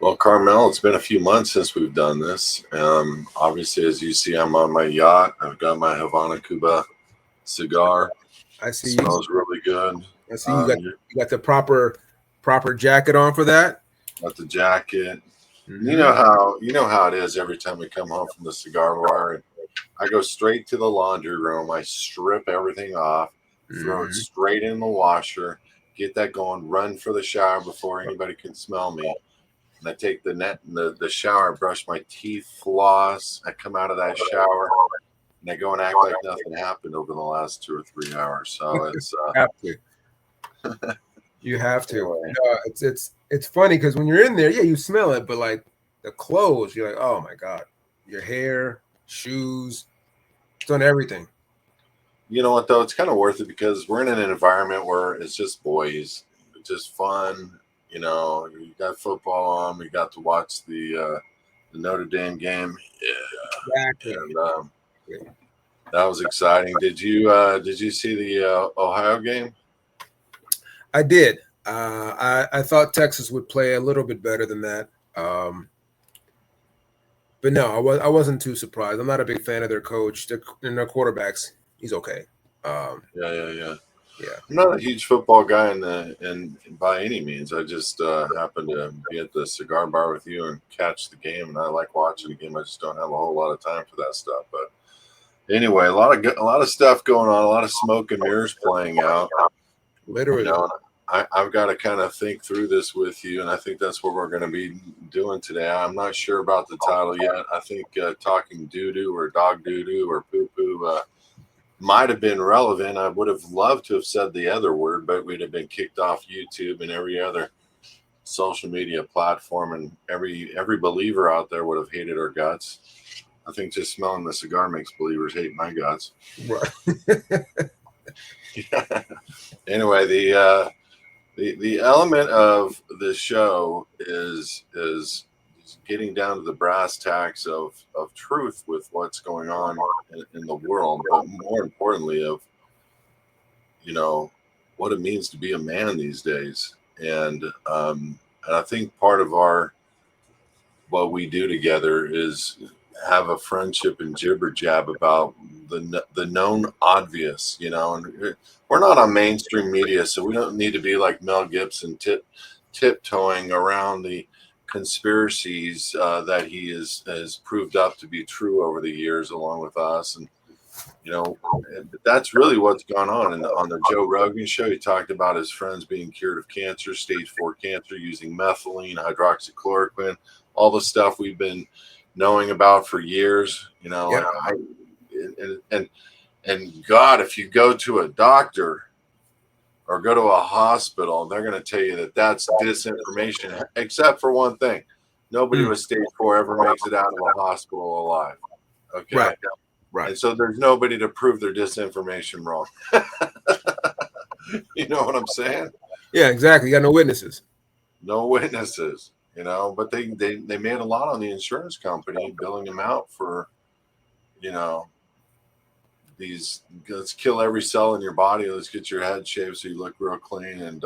Well, Carmel, it's been a few months since we've done this. Obviously, as you see, I'm on my yacht. I've got my Havana Cuba cigar. I see you. Smells really good. I see you You got the proper jacket on for that. got the jacket. Mm-hmm. You know how it is every time we come home from the cigar bar. And I go straight to the laundry room. I strip everything off, throw it Mm-hmm. straight in the washer, get that going, run for the shower before anybody can smell me. And I take the net in the shower, brush my teeth, floss. I come out of that shower and I go and act like nothing happened over the last 2 or 3 hours. So it's Have to. You have to. anyway. No, it's funny because when you're in there, yeah, you smell it, but like the clothes, you're like, oh my god, your hair, shoes, it's on everything. You know what though? It's kind of worth it because we're in an environment where it's just boys, it's just fun. You got football on. We got to watch the Notre Dame game. Yeah, Exactly. and that was exciting. Did you see the Ohio game? I did. I thought Texas would play a little bit better than that. But no, I wasn't too surprised. I'm not a big fan of their coach. Their quarterbacks. He's okay. Um, Yeah. yeah. I'm not a huge football guy in by any means. I just happened to be at the cigar bar with you and catch the game, and I like watching the game. I just don't have a whole lot of time for that stuff. But anyway, a lot of stuff going on, a lot of smoke and mirrors playing out. You Literally. know, I've got to kind of think through this with you, and I think that's what we're going to be doing today. I'm not sure about the title yet. I think talking doo doo or dog doo doo or poo poo might have been relevant. I would have loved to have said the other word, but we'd have been kicked off YouTube and every other social media platform, and every believer out there would have hated our guts. I think just smelling the cigar makes believers hate my guts. Right. Anyway, the element of the show is getting down to the brass tacks of truth with what's going on in the world, but more importantly of what it means to be a man these days. And I think part of our what we do together is have a friendship and jibber jab about the known obvious, and we're not on mainstream media, so we don't need to be like Mel Gibson tiptoeing around the conspiracies that he has proved up to be true over the years, along with us. And you know, that's really what's gone on. And on the Joe Rogan show, he talked about his friends being cured of cancer, stage 4 cancer, using methylene, hydroxychloroquine, all the stuff we've been knowing about for years. Yep. And God, if you go to a doctor or go to a hospital, they're going to tell you that that's disinformation, except for one thing: nobody with stage 4 ever makes it out of a hospital alive. Okay. Right. Right. And so there's nobody to prove their disinformation wrong. You know what I'm saying? Yeah, exactly. You got no witnesses. No witnesses, but they made a lot on the insurance company, billing them out for, you know, these, let's kill every cell in your body. Let's get your head shaved so you look real clean. And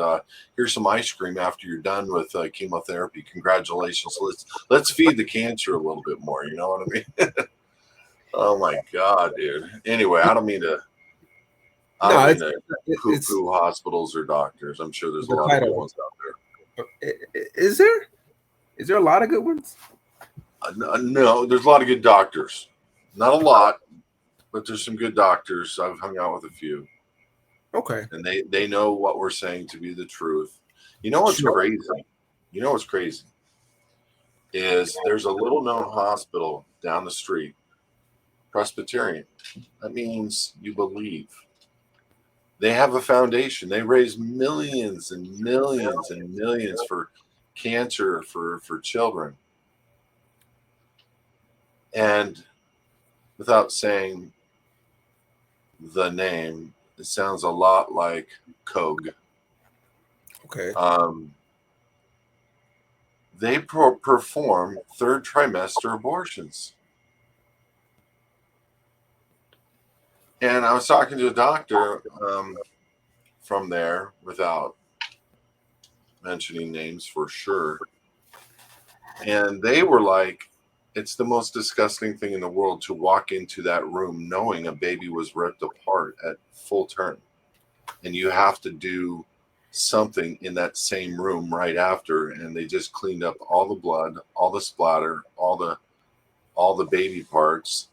here's some ice cream after you're done with chemotherapy. Congratulations. Let's feed the cancer a little bit more. You know what I mean? Oh my God, dude. Anyway, I don't mean to poo-poo hospitals or doctors. I'm sure there's a lot of good ones out there. Is there? Is there a lot of good ones? No, there's a lot of good doctors. Not a lot, but there's some good doctors. I've hung out with a few. Okay. And they know what we're saying to be the truth. You know what's crazy? You know what's crazy? Is there's a little known hospital down the street, Presbyterian. That means you believe. They have a foundation. They raise millions and millions and millions for cancer for children. And without saying the name, it sounds a lot like Kogue. Okay. They perform third trimester abortions. And I was talking to a doctor from there, without mentioning names for sure. And they were like, it's the most disgusting thing in the world to walk into that room knowing a baby was ripped apart at full term. And you have to do something in that same room right after. And they just cleaned up all the blood, all the splatter, all the baby parts.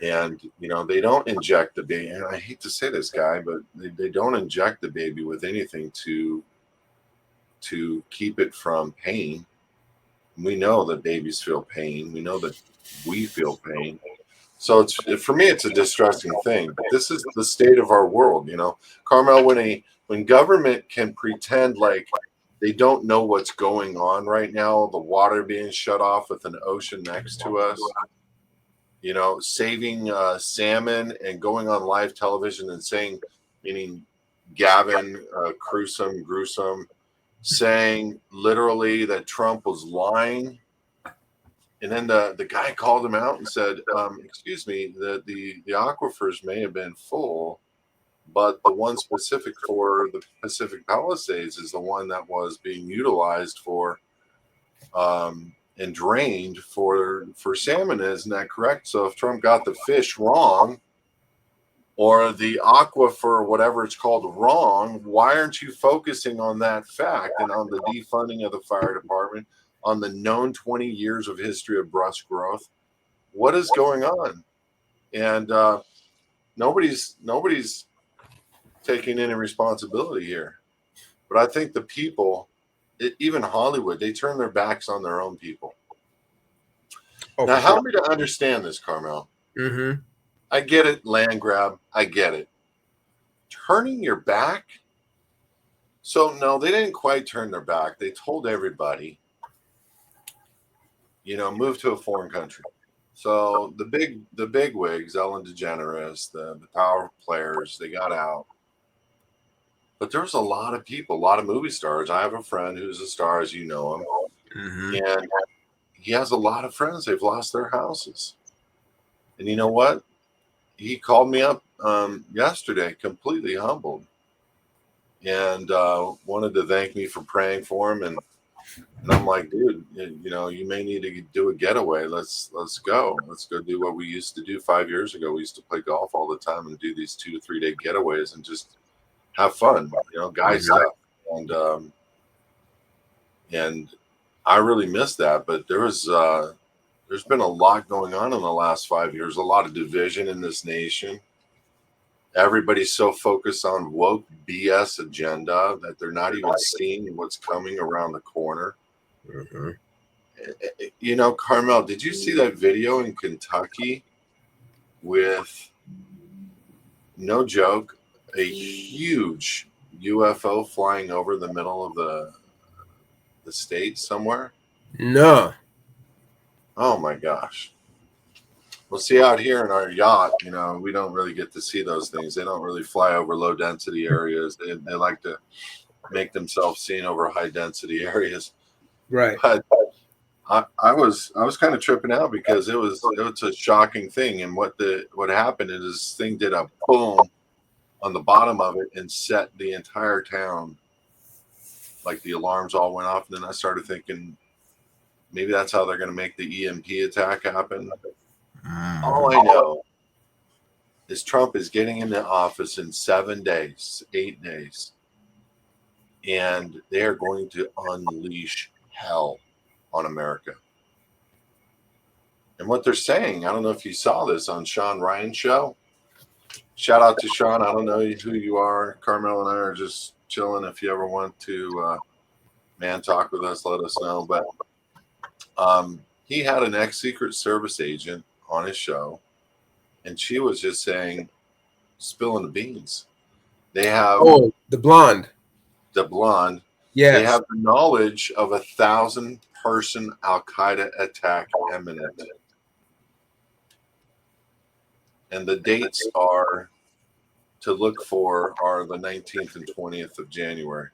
And they don't inject the baby. And I hate to say this, guy, but they don't inject the baby with anything to keep it from pain. We know that babies feel pain. We know that we feel pain. So for me, it's a distressing thing. But this is the state of our world, Karmel. When government can pretend like they don't know what's going on right now, the water being shut off with an ocean next to us, saving salmon and going on live television and saying, meaning Gavin Gruesome, saying literally that Trump was lying. And then the guy called him out and said, excuse me, the aquifers may have been full, but the one specific for the Pacific Palisades is the one that was being utilized for and drained for salmon. Isn't that correct? So if Trump got the fish wrong or the aquifer, whatever it's called, wrong, why aren't you focusing on that fact and on the defunding of the fire department, on the known 20 years of history of brush growth? What is going on? And nobody's taking any responsibility here. But I think the people, even Hollywood, they turn their backs on their own people. Oh, now, help me to understand this, Karmel. Mm-hmm. I get it, land grab. I get it. Turning your back? So, no, they didn't quite turn their back. They told everybody, move to a foreign country. So the big wigs, Ellen DeGeneres, the power players, they got out. But there's a lot of people, a lot of movie stars. I have a friend who's a star, as you know him. Mm-hmm. And he has a lot of friends. They've lost their houses. And you know what? He called me up yesterday, completely humbled, and wanted to thank me for praying for him. And I'm like, dude, you may need to do a getaway. Let's go. Let's go do what we used to do 5 years ago. We used to play golf all the time and do these 2 to 3 day getaways and just have fun, guy stuff. And I really miss that. But there's been a lot going on in the last 5 years, a lot of division in this nation. Everybody's so focused on woke BS agenda that they're not even seeing what's coming around the corner. Mm-hmm. Karmel, did you see that video in Kentucky with, no joke, a huge UFO flying over the middle of the state somewhere? No. Oh my gosh. Well, see, out here in our yacht, we don't really get to see those things. They don't really fly over low density areas. They like to make themselves seen over high density areas. Right. But I was kind of tripping out because it was a shocking thing. And what happened is this thing did a boom on the bottom of it and set the entire town. Like the alarms all went off. And then I started thinking maybe that's how they're going to make the EMP attack happen. All I know is Trump is getting into office in 7 days, 8 days, and they are going to unleash hell on America. And what they're saying, I don't know if you saw this on Sean Ryan's show. Shout out to Sean. I don't know who you are. Karmel and I are just chilling. If you ever want to talk with us, let us know. But he had an ex-Secret Service agent on his show, and she was just saying, spilling the beans. They have the blonde. Yes. They have the knowledge of 1,000-person Al-Qaeda attack imminent, and the dates are to look for are the 19th and 20th of January.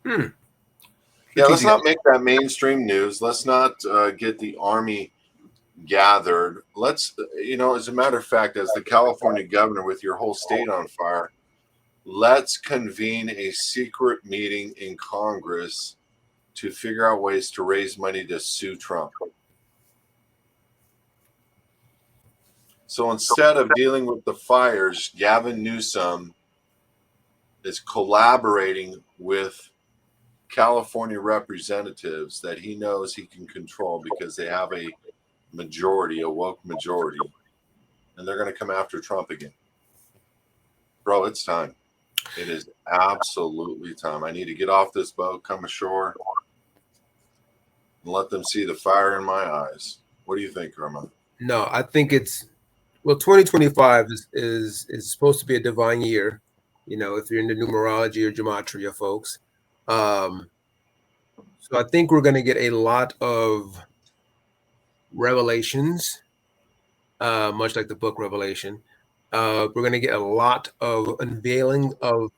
Yeah, let's not make that mainstream news. Let's not get the army gathered. Let's, as a matter of fact, as the California governor with your whole state on fire, let's convene a secret meeting in Congress to figure out ways to raise money to sue Trump. So instead of dealing with the fires, Gavin Newsom is collaborating with California representatives that he knows he can control because they have a majority, a woke majority, and they're going to come after Trump again. Bro, it's time. It is absolutely time. I need to get off this boat, come ashore, and let them see the fire in my eyes. What do you think, Karmel? No, I think it's 2025 is supposed to be a divine year. You know, if you're into numerology or gematria, folks. So I think we're going to get a lot of revelations, much like the book Revelation. We're going to get a lot of unveiling of.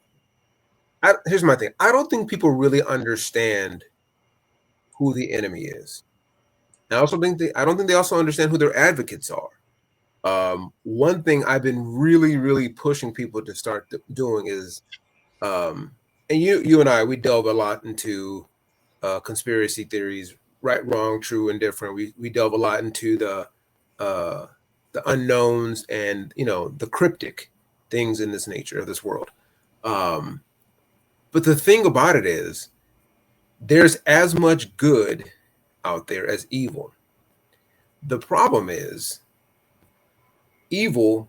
Here's my thing. I don't think people really understand who the enemy is. I also think I don't think they also understand who their advocates are. One thing I've been really, really pushing people to start doing is, and you and I, we delve a lot into conspiracy theories, right, wrong, true, and different. We delve a lot into the unknowns and the cryptic things in this nature of this world. But the thing about it is, there's as much good out there as evil. The problem is, evil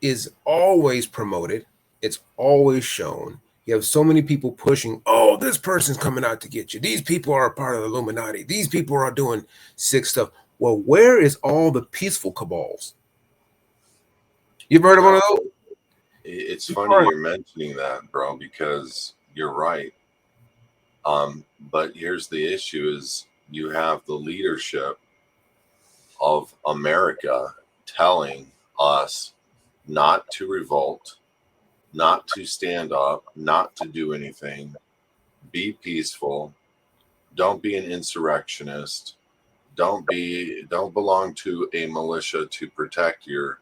is always promoted. It's always shown. You have so many people pushing, oh, this person's coming out to get you. These people are a part of the Illuminati. These people are doing sick stuff. Well, where is all the peaceful cabals? You've heard of one of those? It's funny you're mentioning that, bro, because you're right. But here's the issue is you have the leadership of America telling us not to revolt, not to stand up, not to do anything, be peaceful, don't be an insurrectionist, don't belong to a militia to protect your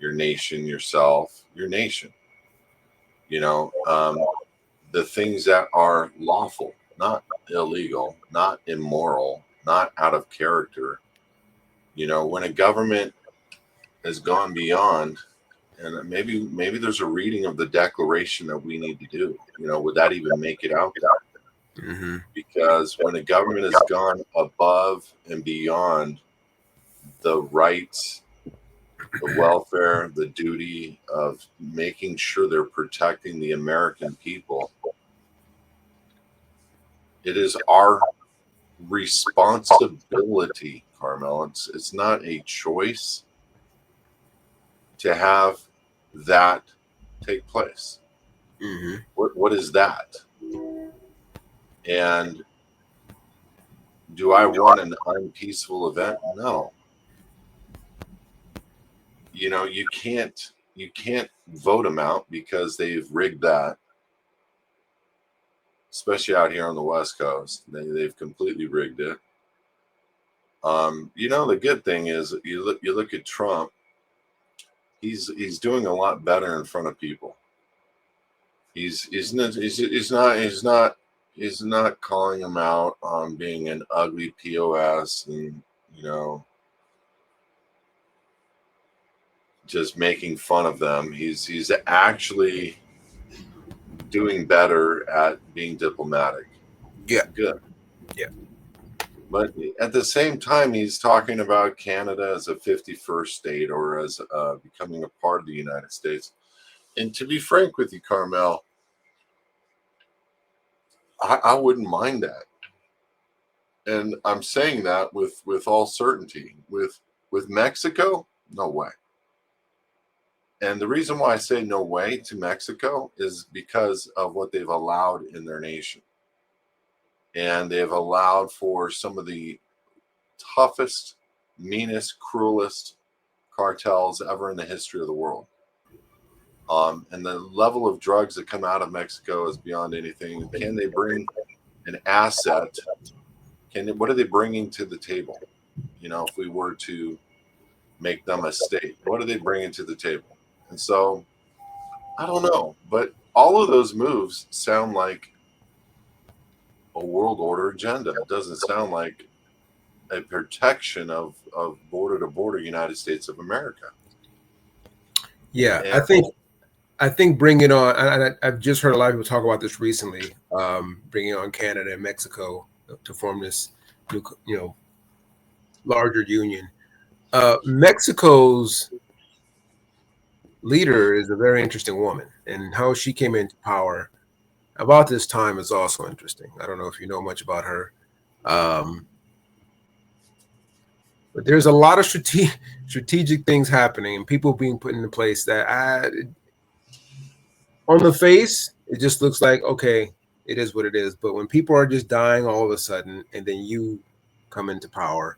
nation, yourself, your nation. The things that are lawful, not illegal, not immoral, not out of character. When a government has gone beyond, and maybe there's a reading of the declaration that we need to do. Would that even make it out there? Mm-hmm. Because when a government has gone above and beyond the rights, the welfare, the duty of making sure they're protecting the American people, it is our responsibility, Karmel. It's not a choice to have that take place. Mm-hmm. What is that? And do I want an unpeaceful event? No. You can't vote them out because they've rigged that, especially out here on the West Coast. They've completely rigged it. The good thing is you look at Trump. He's doing a lot better in front of people. He's not calling them out on being an ugly POS and just making fun of them. He's actually doing better at being diplomatic. Yeah. Good. Yeah. But at the same time, he's talking about Canada as a 51st state or as becoming a part of the United States. And to be frank with you, Karmel, I wouldn't mind that. And I'm saying that with all certainty. With Mexico, no way. And the reason why I say no way to Mexico is because of what they've allowed in their nation. And they've allowed for some of the toughest, meanest, cruelest cartels ever in the history of the world. And the level of drugs that come out of Mexico is beyond anything. Can they bring an asset? What are they bringing to the table? If we were to make them a state, what are they bringing to the table? And so, I don't know, but all of those moves sound like a world order agenda. It doesn't sound like a protection of border to border United States of America. Yeah, And I think bringing on, and I've just heard a lot of people talk about this recently, bringing on Canada and Mexico to form this new, larger union. Mexico's leader is a very interesting woman, and how she came into power about this time is also interesting. I don't know if you know much about her, but there's a lot of strategic things happening and people being put into place that on the face, it just looks like, okay, it is what it is. But when people are just dying all of a sudden and then you come into power,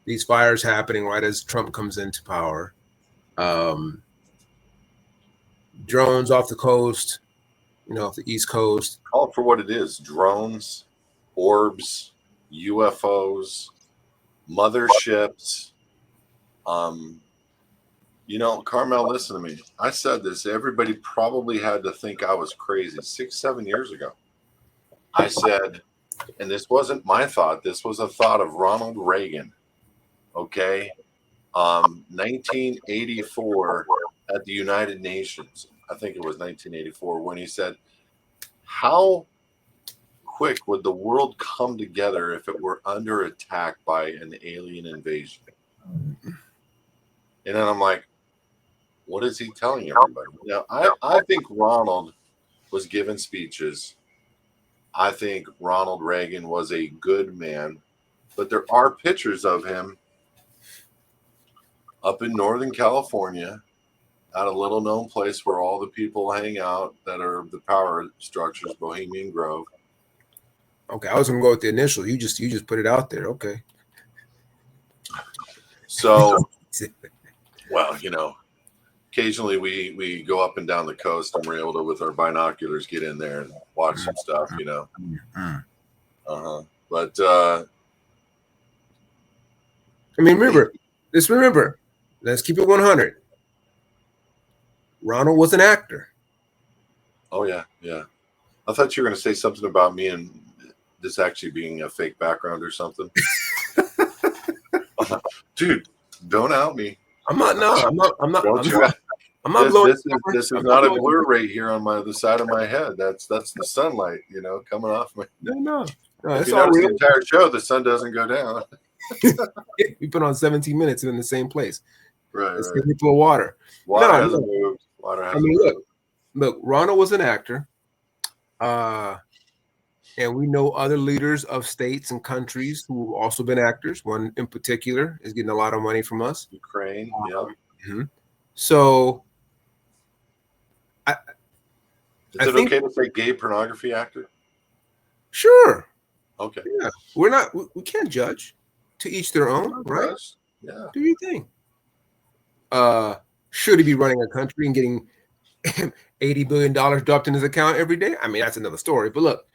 these fires happening right as Trump comes into power, drones off the coast, off the East Coast. Call it for what it is: drones, orbs, UFOs, motherships. Karmel, listen to me. I said this. Everybody probably had to think I was crazy 6-7 years ago. I said, and this wasn't my thought. This was a thought of Ronald Reagan. Okay. 1984 at the United Nations. I think it was 1984 when he said, how quick would the world come together if it were under attack by an alien invasion? And then I'm like, what is he telling everybody? Now, I think Ronald was giving speeches. I think Ronald Reagan was a good man, but there are pictures of him up in Northern California at a little known place where all the people hang out that are the power structures, Bohemian Grove. Okay, I was gonna go with the initial. You just put it out there. Okay. So, well, occasionally we go up and down the coast and we're able to, with our binoculars, get in there and watch some stuff, But I mean, remember, let's keep it 100. Ronald was an actor. Oh yeah. I thought you were going to say something about me and this actually being a fake background or something. Dude, don't out me. I'm not. No, I'm not. I'm not. I'm not blowing. This is not a blur right here on the side of my head. That's the sunlight, coming off me. No. If you notice the entire show, the sun doesn't go down. We put on 17 minutes in the same place. Right. Let's give people water. Water hasn't moved. Water hasn't moved. Look, Ronald was an actor. And we know other leaders of states and countries who have also been actors. One in particular is getting a lot of money from us. Ukraine, yeah. Mm-hmm. So, is it okay to say gay pornography actor? Sure. Okay. Yeah, we can't judge. To each their own, right? Yeah. Do your thing. Should he be running a country and getting $80 billion dropped in his account every day? I mean, that's another story. But look,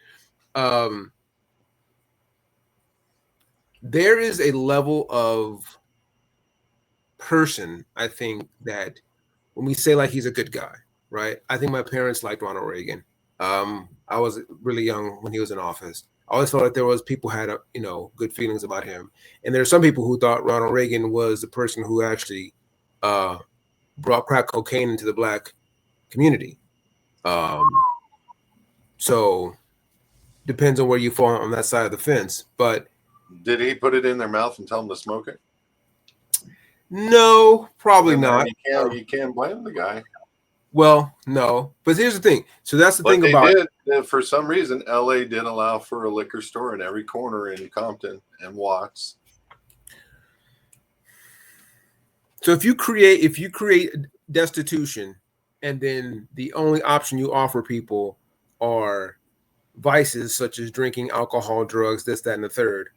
there is a level of person, I think, that when we say like he's a good guy, right? I think my parents liked Ronald Reagan. I was really young when he was in office. I always felt like there was people had good feelings about him, and there are some people who thought Ronald Reagan was the person who actually brought crack cocaine into the Black community. So depends on where you fall on that side of the fence. But did he put it in their mouth and tell them to smoke it? No, probably not. You can't blame the guy. Well, no, but here's the thing. So that's the thing about it. For some reason, LA did allow for a liquor store in every corner in Compton and Watts. So if you create destitution, and then the only option you offer people are vices such as drinking, alcohol, drugs, this, that, and the third.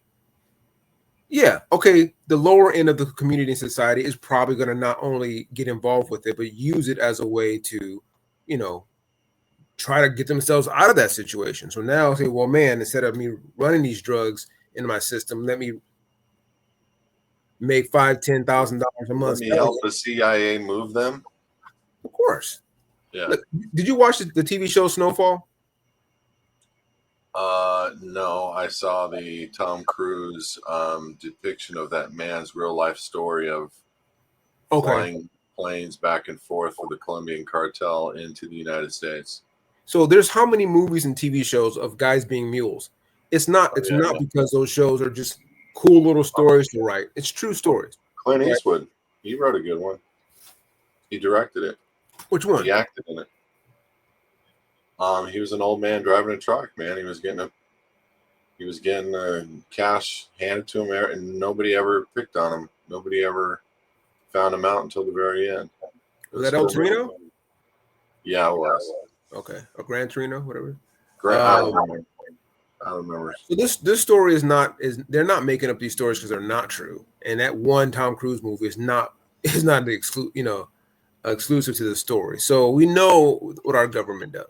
Yeah, okay, the lower end of the community and society is probably going to not only get involved with it, but use it as a way to, try to get themselves out of that situation. So now say, well, man, instead of me running these drugs in my system, let me make $5,000-$10,000 a month. Let me help the CIA move them. Of course. Yeah. Look, did you watch the TV show Snowfall? No, I saw the Tom Cruise depiction of that man's real life story of Okay. flying planes back and forth for the Colombian cartel into the United States. So there's how many movies and TV shows of guys being mules? It's not. Oh It's yeah, not because those shows are just cool little stories to write. It's true stories. Clint Right. Eastwood, he wrote a good one. He directed it. Which He one? acted in it. He was an old man driving a truck. Man, he was getting cash handed to him, and nobody ever picked on him. Nobody ever found him out until the very end. It Was was that El still really, Torino? yeah, it was. Okay, or Gran Torino, whatever. Great. I don't remember. I don't remember. So this story is they're not making up these stories because they're not true. And that one Tom Cruise movie is not the exclusive to the story. So we know what our government does.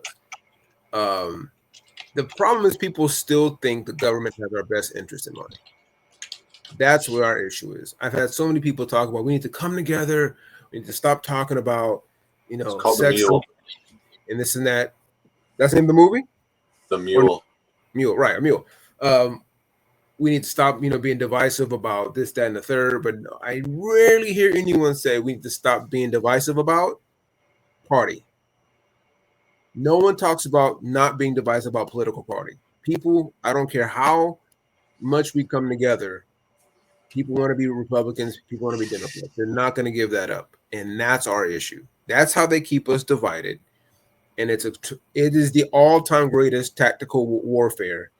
The problem is people still think the government has our best interest in mind. That's where our issue is. I've had so many people talk about we need to come together. We need to stop talking about It's called the sex Mule. and this and that. That's the name of the movie. The Or Mule. Mule, right? A mule. We need to stop, being divisive about this, that, and the third. But I rarely hear anyone say we need to stop being divisive about party. No one talks about not being divisive about political party. People, I don't care how much we come together. People want to be Republicans. People want to be Democrats. They're not going to give that up, and that's our issue. That's how they keep us divided. And it is the all-time greatest tactical warfare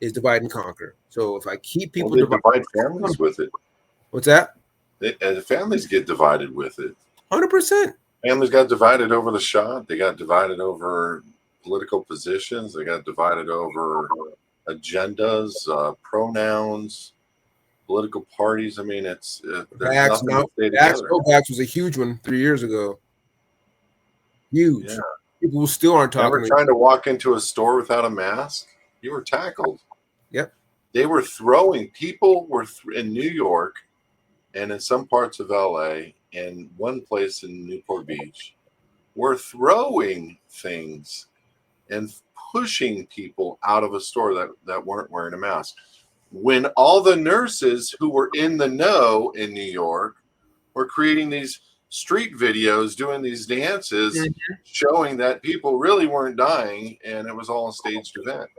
is divide and conquer. So if I keep Well, people they divided, divide families with it. what's that? And families get divided with it. 100%. Families got divided over the shot. They got divided over political positions. They got divided over agendas, pronouns, political parties. I mean, there's Vax, nothing to now stay Vax, together. Vax was a huge one 3 years ago. Huge. Yeah. People still aren't talking. Never trying to walk into a store without a mask. You were tackled. Yep. They were throwing. People were in New York and in some parts of LA and one place in Newport Beach were throwing things and pushing people out of a store that weren't wearing a mask. When all the nurses who were in the know in New York were creating these street videos, doing these dances, showing that people really weren't dying and it was all a staged event.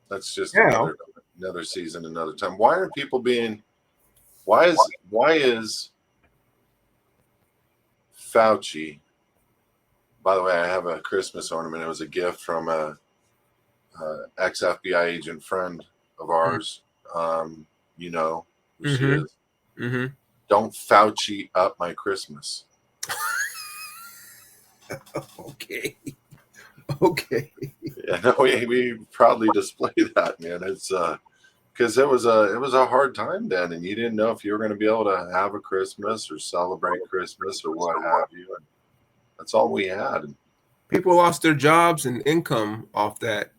That's just another season, another time. Why are people being? Why is Fauci? By the way, I have a Christmas ornament. It was a gift from a ex FBI agent friend of ours. You know who she is. Don't Fauci up my Christmas. Okay. Okay. Yeah, no, we proudly display that, man. It's because it was a hard time then, and you didn't know if you were going to be able to have a Christmas or celebrate Christmas or what have you. And that's all we had. People lost their jobs and income off that.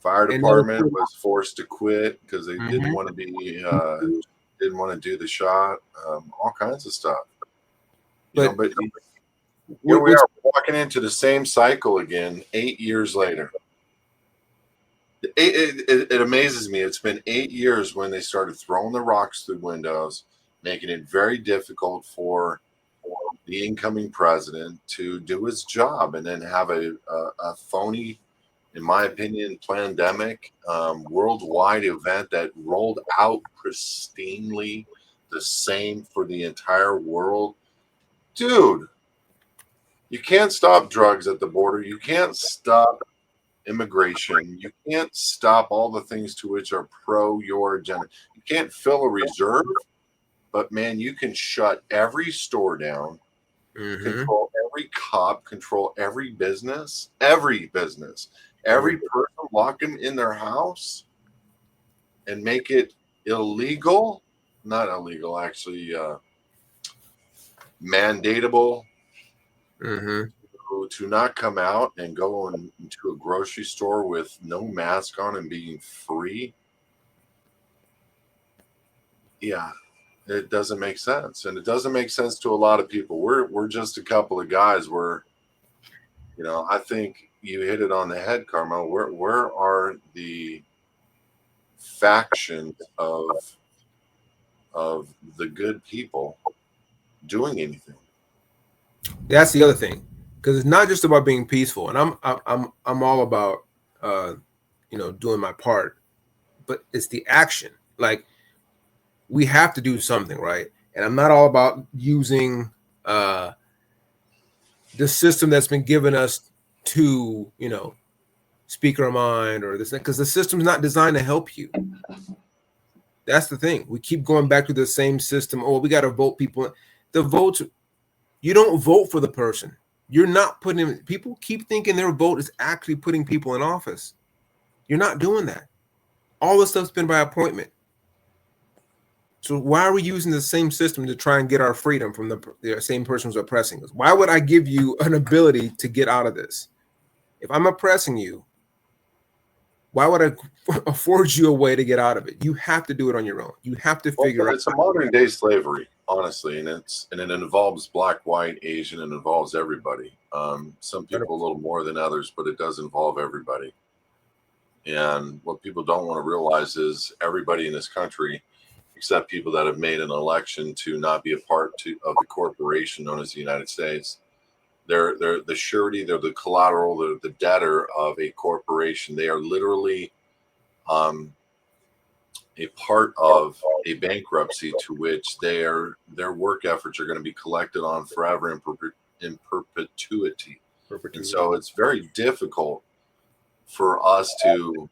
Fire department was forced to quit because they didn't want to be didn't want to do the shot. All kinds of stuff. But here we are walking into the same cycle again 8 years later. It amazes me. It's been 8 years when they started throwing the rocks through windows, making it very difficult for the incoming president to do his job, and then have a phony, in my opinion, pandemic, worldwide event that rolled out pristinely, the same for the entire world. Dude, you can't stop drugs at the border. You can't stop immigration. You can't stop all the things to which are pro your agenda. You can't fill a reserve, but man, you can shut every store down, control every cop, control every business, every person, lock them in their house and make it illegal, not illegal, actually mandatable to not come out and go into a grocery store with no mask on and being free. Yeah, it doesn't make sense, and it doesn't make sense to a lot of people. We're just a couple of guys. I think you hit it on the head, Karmel. Where are the factions of the good people doing anything? That's the other thing, because it's not just about being peaceful, and I'm all about uh, doing my part, but it's the action. Like we have to do something, right? And I'm not all about using uh, the system that's been given us to speak our mind or this, because the system's not designed to help you. That's the thing. We keep going back to the same system. Oh, we got to vote people. The votes, you don't vote for the person. You're not putting people keep thinking their vote is actually putting people in office. You're not doing that. All this stuff's been by appointment. So why are we using the same system to try and get our freedom from the same person who's oppressing us? Why would I give you an ability to get out of this? If I'm oppressing you, why would I afford you a way to get out of it? You have to do it on your own. You have to Well, figure out. it's a modern day slavery, honestly, and it involves black, white, Asian, and involves everybody. Some people a little more than others, but it does involve everybody. And what people don't want to realize is everybody in this country, except people that have made an election to not be a part of the corporation known as the United States, they're the surety, they're the collateral, they're the debtor of a corporation. They are literally um, a part of a bankruptcy to which their work efforts are going to be collected on forever in perpetuity. And so it's very difficult for us to,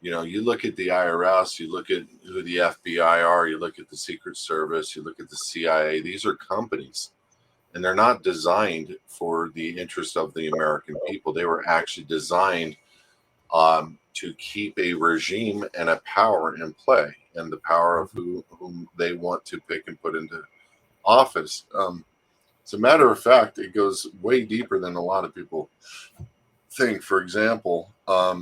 you look at the IRS, you look at who the FBI are, you look at the Secret Service, you look at the CIA. These are companies, and they're not designed for the interest of the American people. They were actually designed to keep a regime and a power in play, and the power of whom they want to pick and put into office. As a matter of fact, it goes way deeper than a lot of people think. For example, I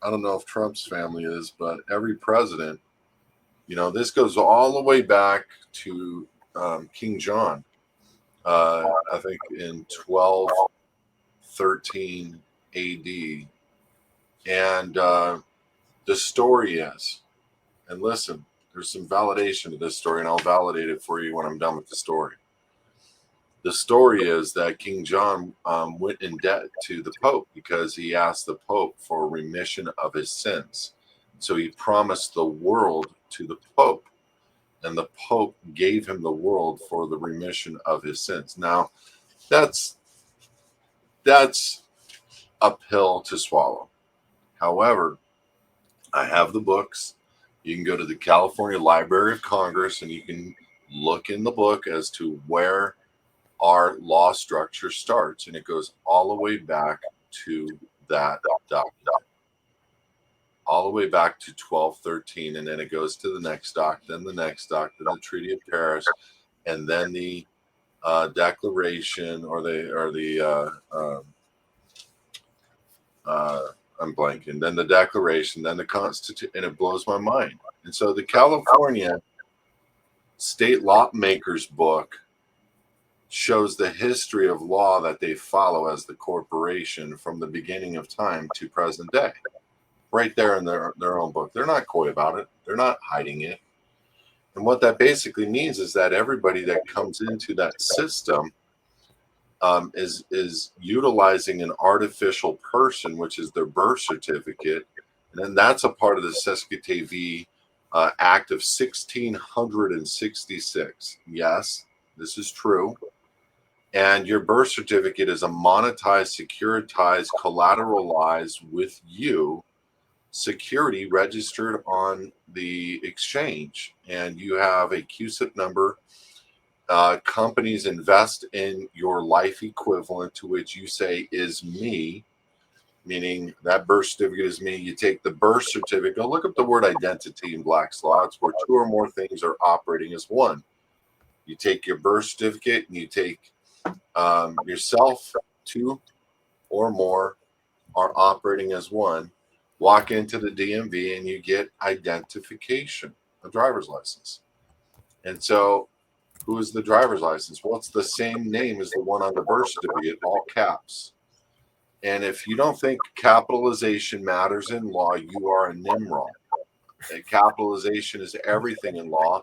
don't know if Trump's family is, but every president, this goes all the way back to King John. I think in 1213 AD. And the story is, and listen, there's some validation to this story, and I'll validate it for you when I'm done with the story. The story is that King John went in debt to the Pope because he asked the Pope for remission of his sins. So he promised the world to the Pope, and the Pope gave him the world for the remission of his sins. Now, that's a pill to swallow. However, I have the books. You can go to the California Library of Congress and you can look in the book as to where our law structure starts. And it goes all the way back to that document, all the way back to 1213. And then it goes to the next doc, then the next doc, then the Treaty of Paris, and then the Declaration or the I'm blanking. Then the Declaration, then the Constitution, and it blows my mind. And so the California State Lawmakers book shows the history of law that they follow as the corporation from the beginning of time to present day. Right there in their own book. They're not coy about it. They're not hiding it. And what that basically means is that everybody that comes into that system is utilizing an artificial person, which is their birth certificate, and then that's a part of the Sesquitevi Act of 1666. Yes, this is true. And your birth certificate is a monetized, securitized, collateralized with you security registered on the exchange, and you have a CUSIP number. Companies invest in your life equivalent, to which you say is me, meaning that birth certificate is me. You take the birth certificate, go look up the word identity in Black's Law. It's where two or more things are operating as one. You take your birth certificate and you take yourself, two or more are operating as one. Walk into the DMV and you get identification, a driver's license. And so who is the driver's license? Well, it's the same name as the one on the birth certificate, all caps. And if you don't think capitalization matters in law, you are a Nimrod. And capitalization is everything in law.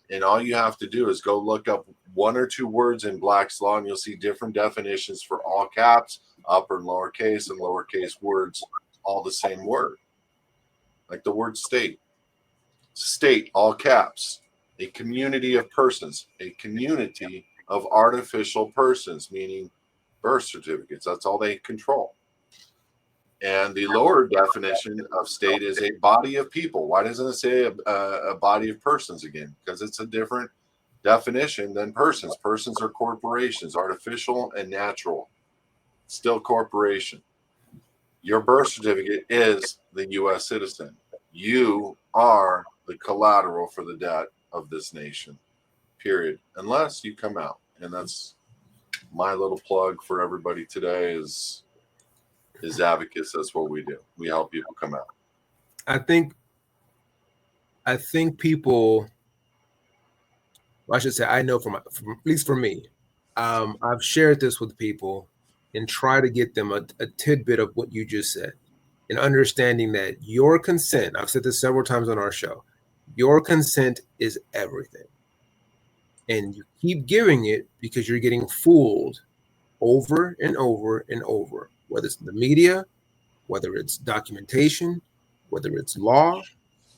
And all you have to do is go look up one or two words in Black's Law, and you'll see different definitions for all caps, upper and lowercase, and lowercase words, all the same word. Like the word state. State, all caps. A community of persons. A community of artificial persons, meaning birth certificates. That's all they control. And the lower definition of state is a body of people. Why doesn't it say a body of persons again? Because it's a different definition than persons. Persons are corporations, artificial and natural. Still corporation. Your birth certificate is the U.S. citizen. You are the collateral for the debt of this nation, period. Unless you come out. And that's my little plug for everybody today is advocates. That's what we do. We help people come out. I think people, well, I should say, I know from at least for me, I've shared this with people and try to get them a tidbit of what you just said, and understanding that your consent, I've said this several times on our show, your consent is everything. And you keep giving it because you're getting fooled over and over and over, whether it's the media, whether it's documentation, whether it's law,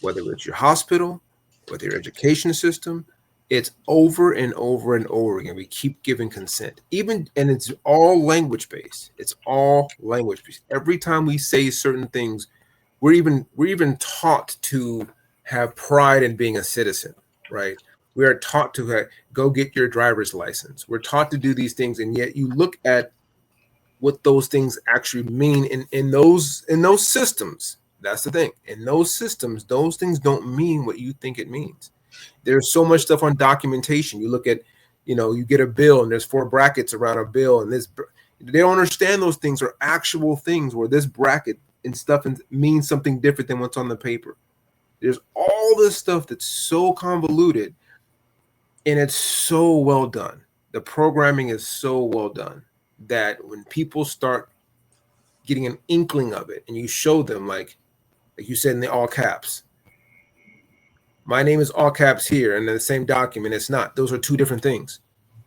whether it's your hospital, whether your education system. It's over and over and over again. We keep giving consent, and it's all language based. It's all language based. Every time we say certain things, we're even taught to have pride in being a citizen, right? We are taught to go get your driver's license. We're taught to do these things, and yet you look at what those things actually mean in those systems. That's the thing. In those systems, those things don't mean what you think it means. There's so much stuff on documentation. You look at, you get a bill and there's 4 brackets around a bill, and they don't understand those things are actual things where this bracket and stuff means something different than what's on the paper. There's all this stuff that's so convoluted, and it's so well done. The programming is so well done that when people start getting an inkling of it and you show them, like you said in the all caps, my name is all caps here, and in the same document it's not. Those are 2 different things.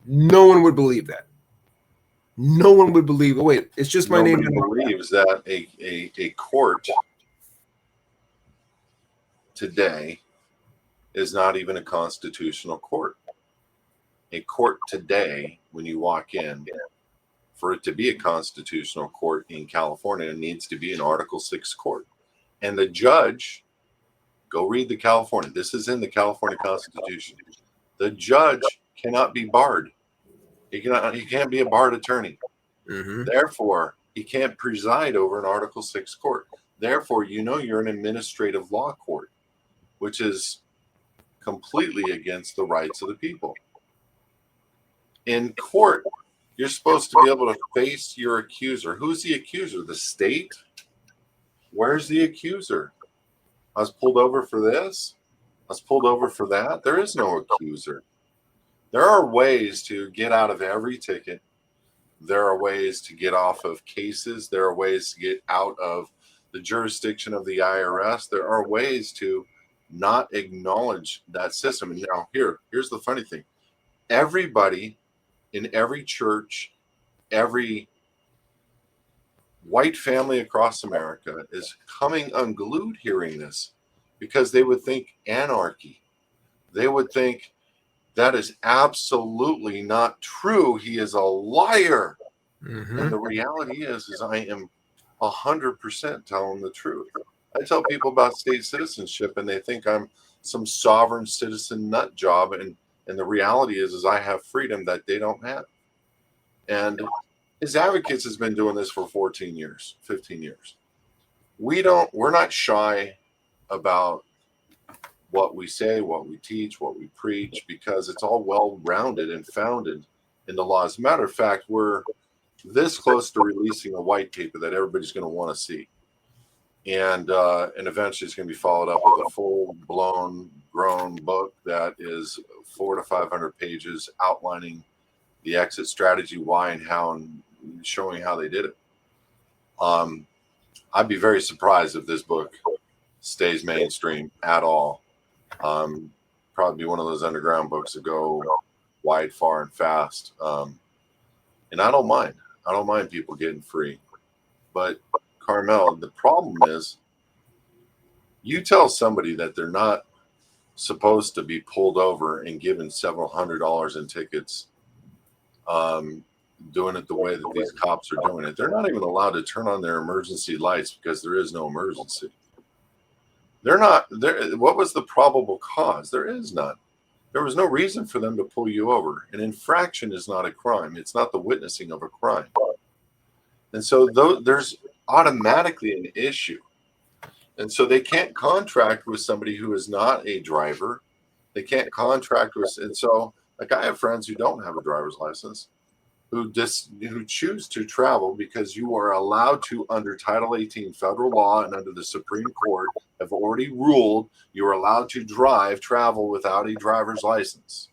No one would believe that. No one would believe, oh, wait, it's just my name. Nobody believes that a court today is not even a constitutional court. A court today, when you walk in, for it to be a constitutional court in California, it needs to be an Article 6 court. And the judge, go read the California, this is in the California Constitution. The judge cannot be barred. He can't be a barred attorney. Mm-hmm. Therefore, he can't preside over an Article 6 court. Therefore, you're an administrative law court, which is completely against the rights of the people. In court, you're supposed to be able to face your accuser. Who's the accuser? The state? Where's the accuser? I was pulled over for this. I was pulled over for that. There is no accuser. There are ways to get out of every ticket. There are ways to get off of cases. There are ways to get out of the jurisdiction of the IRS. There are ways to not acknowledge that system. And now here's the funny thing. Everybody in every church, every white family across America is coming unglued hearing this, because they would think anarchy. They would think that is absolutely not true. He is a liar. Mm-hmm. And the reality is I am 100% telling the truth. I tell people about state citizenship and they think I'm some sovereign citizen nut job. And the reality is I have freedom that they don't have. And his advocates has been doing this for 14 years, 15 years. We're not shy about what we say, what we teach, what we preach, because it's all well-rounded and founded in the law. As a matter of fact, we're this close to releasing a white paper that everybody's going to want to see. And eventually it's going to be followed up with a full-blown, grown book that is 400 to 500 pages outlining the exit strategy, why and how, and showing how they did it. I'd be very surprised if this book stays mainstream at all. Probably be one of those underground books that go wide, far, and fast. And I don't mind. I don't mind people getting free. But Karmel, the problem is, you tell somebody that they're not supposed to be pulled over and given several $100s in tickets, doing it the way that these cops are doing it. They're not even allowed to turn on their emergency lights because there is no emergency. They're not there. What was the probable cause? There is none. There was no reason for them to pull you over. An infraction is not a crime. It's not the witnessing of a crime. And so there's automatically an issue. And so they can't contract with somebody who is not a driver. They can't contract with, and so like I have friends who don't have a driver's license, who choose to travel because you are allowed to, under Title 18 federal law and under the Supreme Court have already ruled, you are allowed to travel without a driver's license.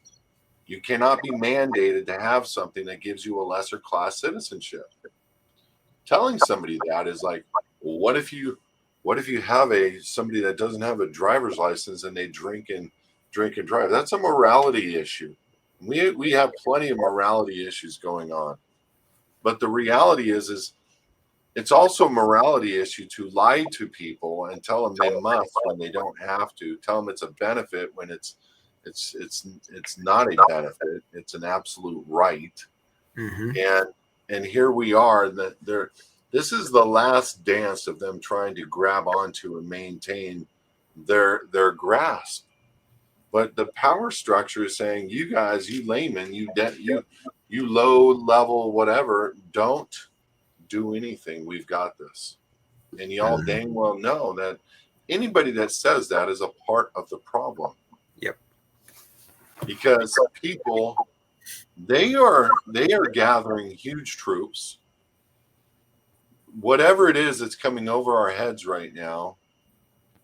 You cannot be mandated to have something that gives you a lesser class citizenship. Telling somebody that is like, well, what if you have somebody that doesn't have a driver's license and they drink and drive? That's a morality issue. We have plenty of morality issues going on. But the reality is it's also a morality issue to lie to people and tell them they must when they don't have to. Tell them it's a benefit when it's not a benefit. It's an absolute right. Mm-hmm. And here we are, that this is the last dance of them trying to grab onto and maintain their grasp. But the power structure is saying, you guys, you laymen, you low level whatever, don't do anything. We've got this. And y'all dang well know that anybody that says that is a part of the problem. Yep. Because people, they are gathering huge troops. Whatever it is that's coming over our heads right now,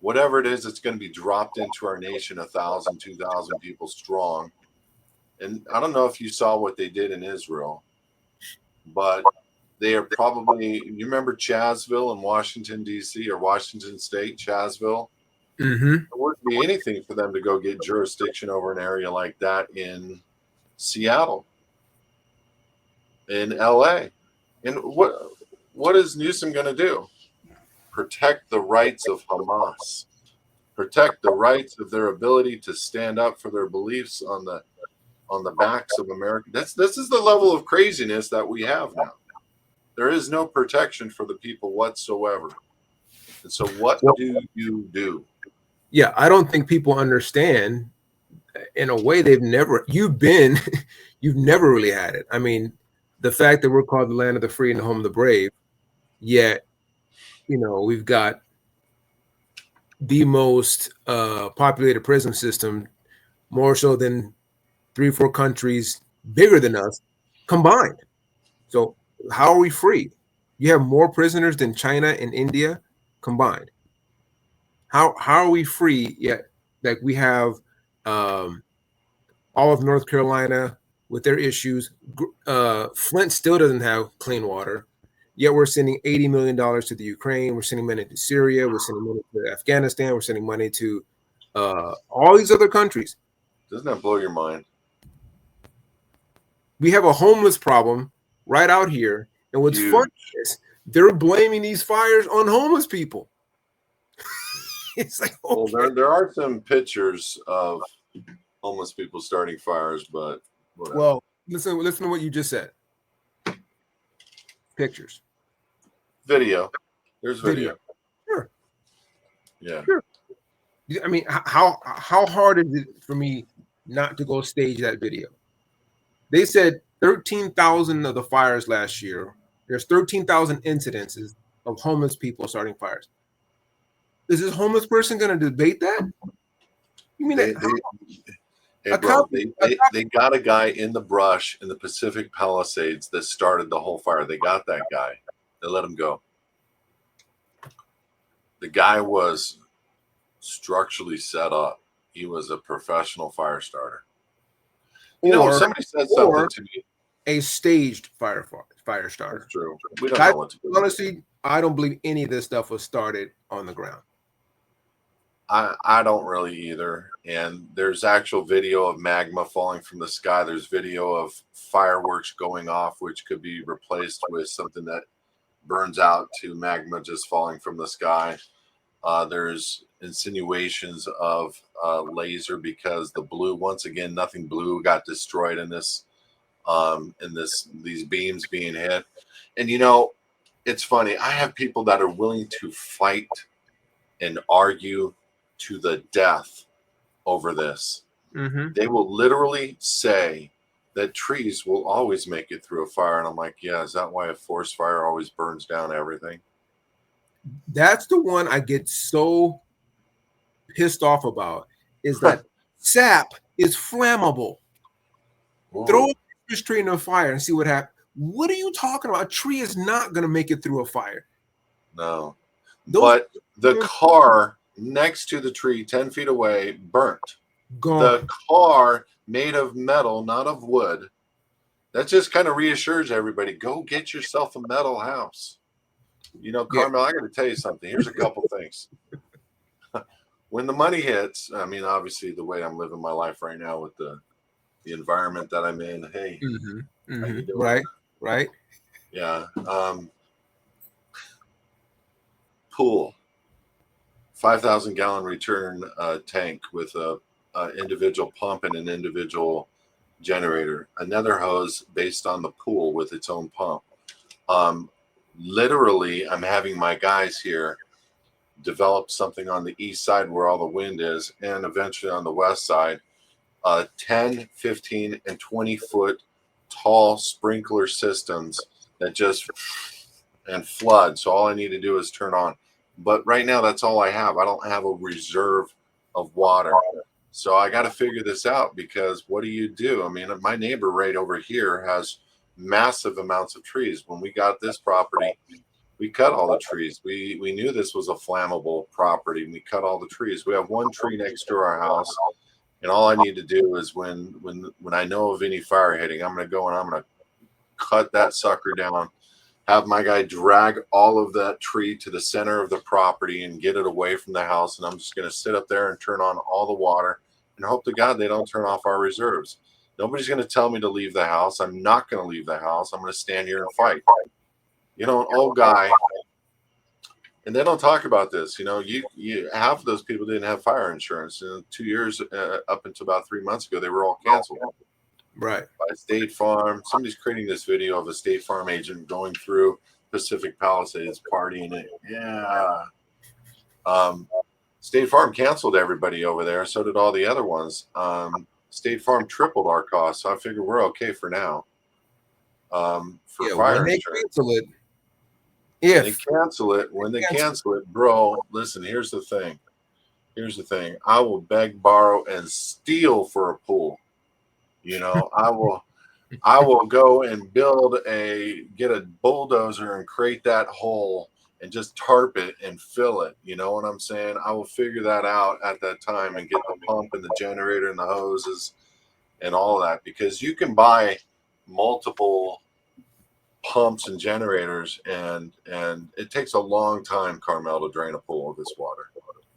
whatever it is that's going to be dropped into our nation, 1,000, 2,000 people strong. And I don't know if you saw what they did in Israel, but they are probably, you remember Chazville in Washington, D.C. or Washington State, Chazville? Mm-hmm. It wouldn't be anything for them to go get jurisdiction over an area like that in Seattle, in L.A. And what is Newsom going to do? Protect the rights of Hamas, protect the rights of their ability to stand up for their beliefs on the backs of America. This is the level of craziness that we have now. There is no protection for the people whatsoever. And so what do you do? Yeah, I don't think people understand. In a way, you've never really had it. I mean, the fact that we're called the land of the free and the home of the brave, yet, we've got the most populated prison system, more so than 3 or 4 countries bigger than us combined. So how are we free? You have more prisoners than China and India combined. How are we free yet? Like we have all of North Carolina with their issues. Flint still doesn't have clean water. Yet we're sending $80 million to the Ukraine. We're sending money to Syria. We're sending money to Afghanistan. We're sending money to all these other countries. Doesn't that blow your mind? We have a homeless problem right out here. And what's funny is they're blaming these fires on homeless people. It's like, okay. Well, there are some pictures of homeless people starting fires, but whatever. Well, listen to what you just said. Pictures. Video. There's video. Sure. Yeah. Sure. I mean, how hard is it for me not to go stage that video? They said 13,000 of the fires last year. There's 13,000 incidences of homeless people starting fires. Is this homeless person going to debate that? You mean they got a guy in the brush in the Pacific Palisades that started the whole fire. They got that guy. They let him go. The guy was structurally set up. He was a professional fire starter. Somebody said something to me. A staged fire starter. That's true. We don't know what to do. Honestly, I don't believe any of this stuff was started on the ground. I don't really either. And there's actual video of magma falling from the sky. There's video of fireworks going off, which could be replaced with something that burns out to magma just falling from the sky. There's insinuations of laser because the blue, once again, nothing blue got destroyed in this, these beams being hit. And you know, it's funny. I have people that are willing to fight and argue to the death over this. Mm-hmm. They will literally say that trees will always make it through a fire. And I'm like, yeah, is that why a forest fire always burns down everything? That's the one I get so pissed off about, is that sap is flammable. Ooh. Throw a tree in a fire and see what happens. What are you talking about? A tree is not going to make it through a fire. No. But the car next to the tree, 10 feet away, burnt. Gone. The car made of metal, not of wood. That just kind of reassures everybody, go get yourself a metal house. You know, Karmel, I got to tell you something. Here's a couple things. When the money hits, I mean, obviously the way I'm living my life right now with the environment that I'm in, hey, how you doing? Right. Yeah. Pool, 5,000 gallon return tank with a individual pump and an individual generator. Another hose based on the pool with its own pump. Literally, I'm having my guys here develop something on the east side where all the wind is, and eventually on the west side, 10, 15, and 20-foot tall sprinkler systems that just and flood. So all I need to do is turn on. But right now, that's all I have. I don't have a reserve of water. So I got to figure this out, because what do you do? I mean, my neighbor right over here has massive amounts of trees. When we got this property, we cut all the trees. We knew this was a flammable property, and we cut all the trees. We have one tree next to our house, and all I need to do is when I know of any fire hitting, I'm going to go and I'm going to cut that sucker down, have my guy drag all of that tree to the center of the property and get it away from the house. And I'm just going to sit up there and turn on all the water and hope to God they don't turn off our reserves. Nobody's going to tell me to leave the house. I'm not going to leave the house. I'm going to stand here and fight. You know, an old guy, and they don't talk about this. You know, you half of those people didn't have fire insurance. In 2 years, up until about 3 months ago, they were all canceled. Right. By State Farm. Somebody's creating this video of a State Farm agent going through Pacific Palisades partying it. Yeah. State Farm canceled everybody over there. So did all the other ones. State Farm tripled our costs. So I figure we're okay for now. For fire when they insurance. cancel it, When they cancel it, bro, listen, here's the thing. I will beg, borrow, and steal for a pool. You know, I will go and get a bulldozer and create that hole and just tarp it and fill it. You know what I'm saying? I will figure that out at that time and get the pump and the generator and the hoses and all of that, because you can buy multiple pumps and generators, and it takes a long time, Karmel, to drain a pool of this water.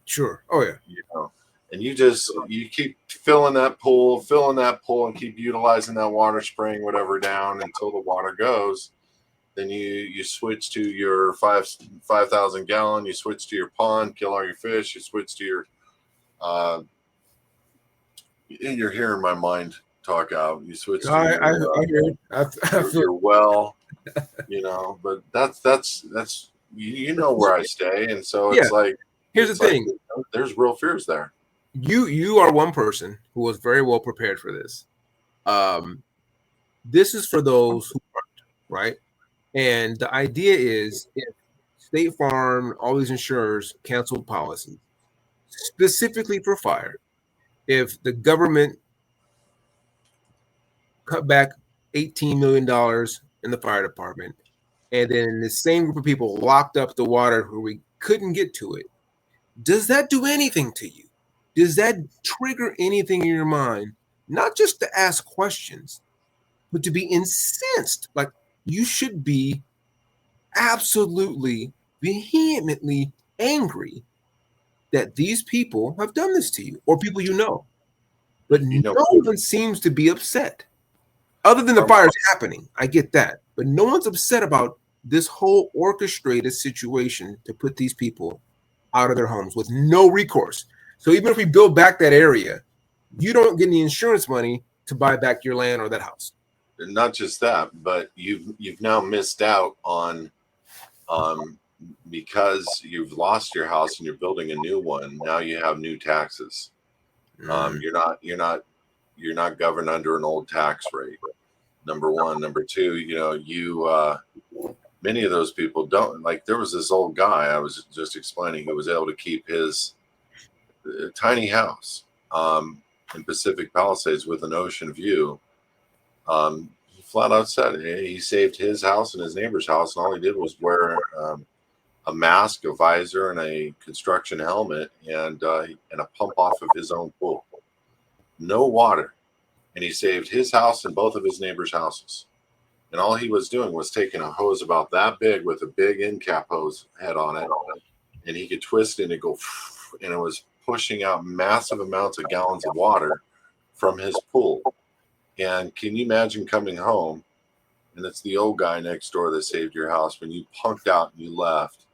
Sure. Oh yeah. You know, and you keep filling that pool and keep utilizing that water, spraying whatever down until the water goes. Then you switch to your 5,000 gallon, you switch to your pond, kill all your fish, you switch to your you're hearing my mind talk out. You switch to your well, you know, but that's you know where I stay, and so it's like, here's the thing. There's real fears there. You are one person who was very well prepared for this. This is for those who aren't, right? And the idea is, if State Farm, all these insurers canceled policies specifically for fire, if the government cut back $18 million in the fire department, and then the same group of people locked up the water where we couldn't get to it, does that do anything to you? Does that trigger anything in your mind? Not just to ask questions, but to be incensed. Like, you should be absolutely vehemently angry that these people have done this to you, or people you know. But You no know, one seems to be upset. Other than the Karmel, fires happening, I get that. But no one's upset about this whole orchestrated situation to put these people out of their homes with no recourse. So even if we build back that area, you don't get any insurance money to buy back your land or that house. not just that, but you've now missed out on because you've lost your house and you're building a new one. Now you have new taxes. You're not governed under an old tax rate. Number one. Number two, many of those people don't, like, there was this old guy I was just explaining who was able to keep his tiny house in Pacific Palisades with an ocean view. He flat out said he saved his house and his neighbor's house, and all he did was wear a mask, a visor, and a construction helmet, and a pump off of his own pool. No water, and he saved his house and both of his neighbors' houses. And all he was doing was taking a hose about that big with a big end cap hose head on it, and he could twist it and go, and it was pushing out massive amounts of gallons of water from his pool. And can you imagine coming home and it's the old guy next door that saved your house when you punked out and you left?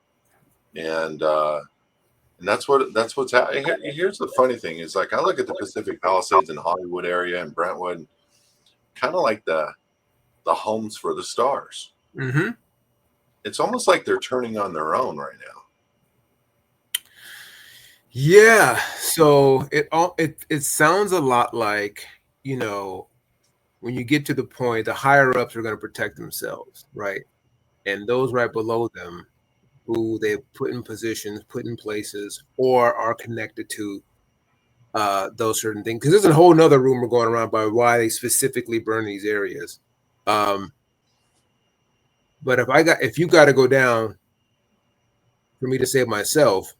And that's what's happening. Here's the funny thing is, like, I look at the Pacific Palisades and Hollywood area and Brentwood, kind of like the homes for the stars. Mm-hmm. It's almost like they're turning on their own right now. Yeah. So it sounds a lot like, when you get to the point, the higher ups are going to protect themselves, right? And those right below them, who they've put in positions, put in places, or are connected to those certain things. Because there's a whole nother rumor going around by why they specifically burn these areas. But if you got to go down for me to save myself,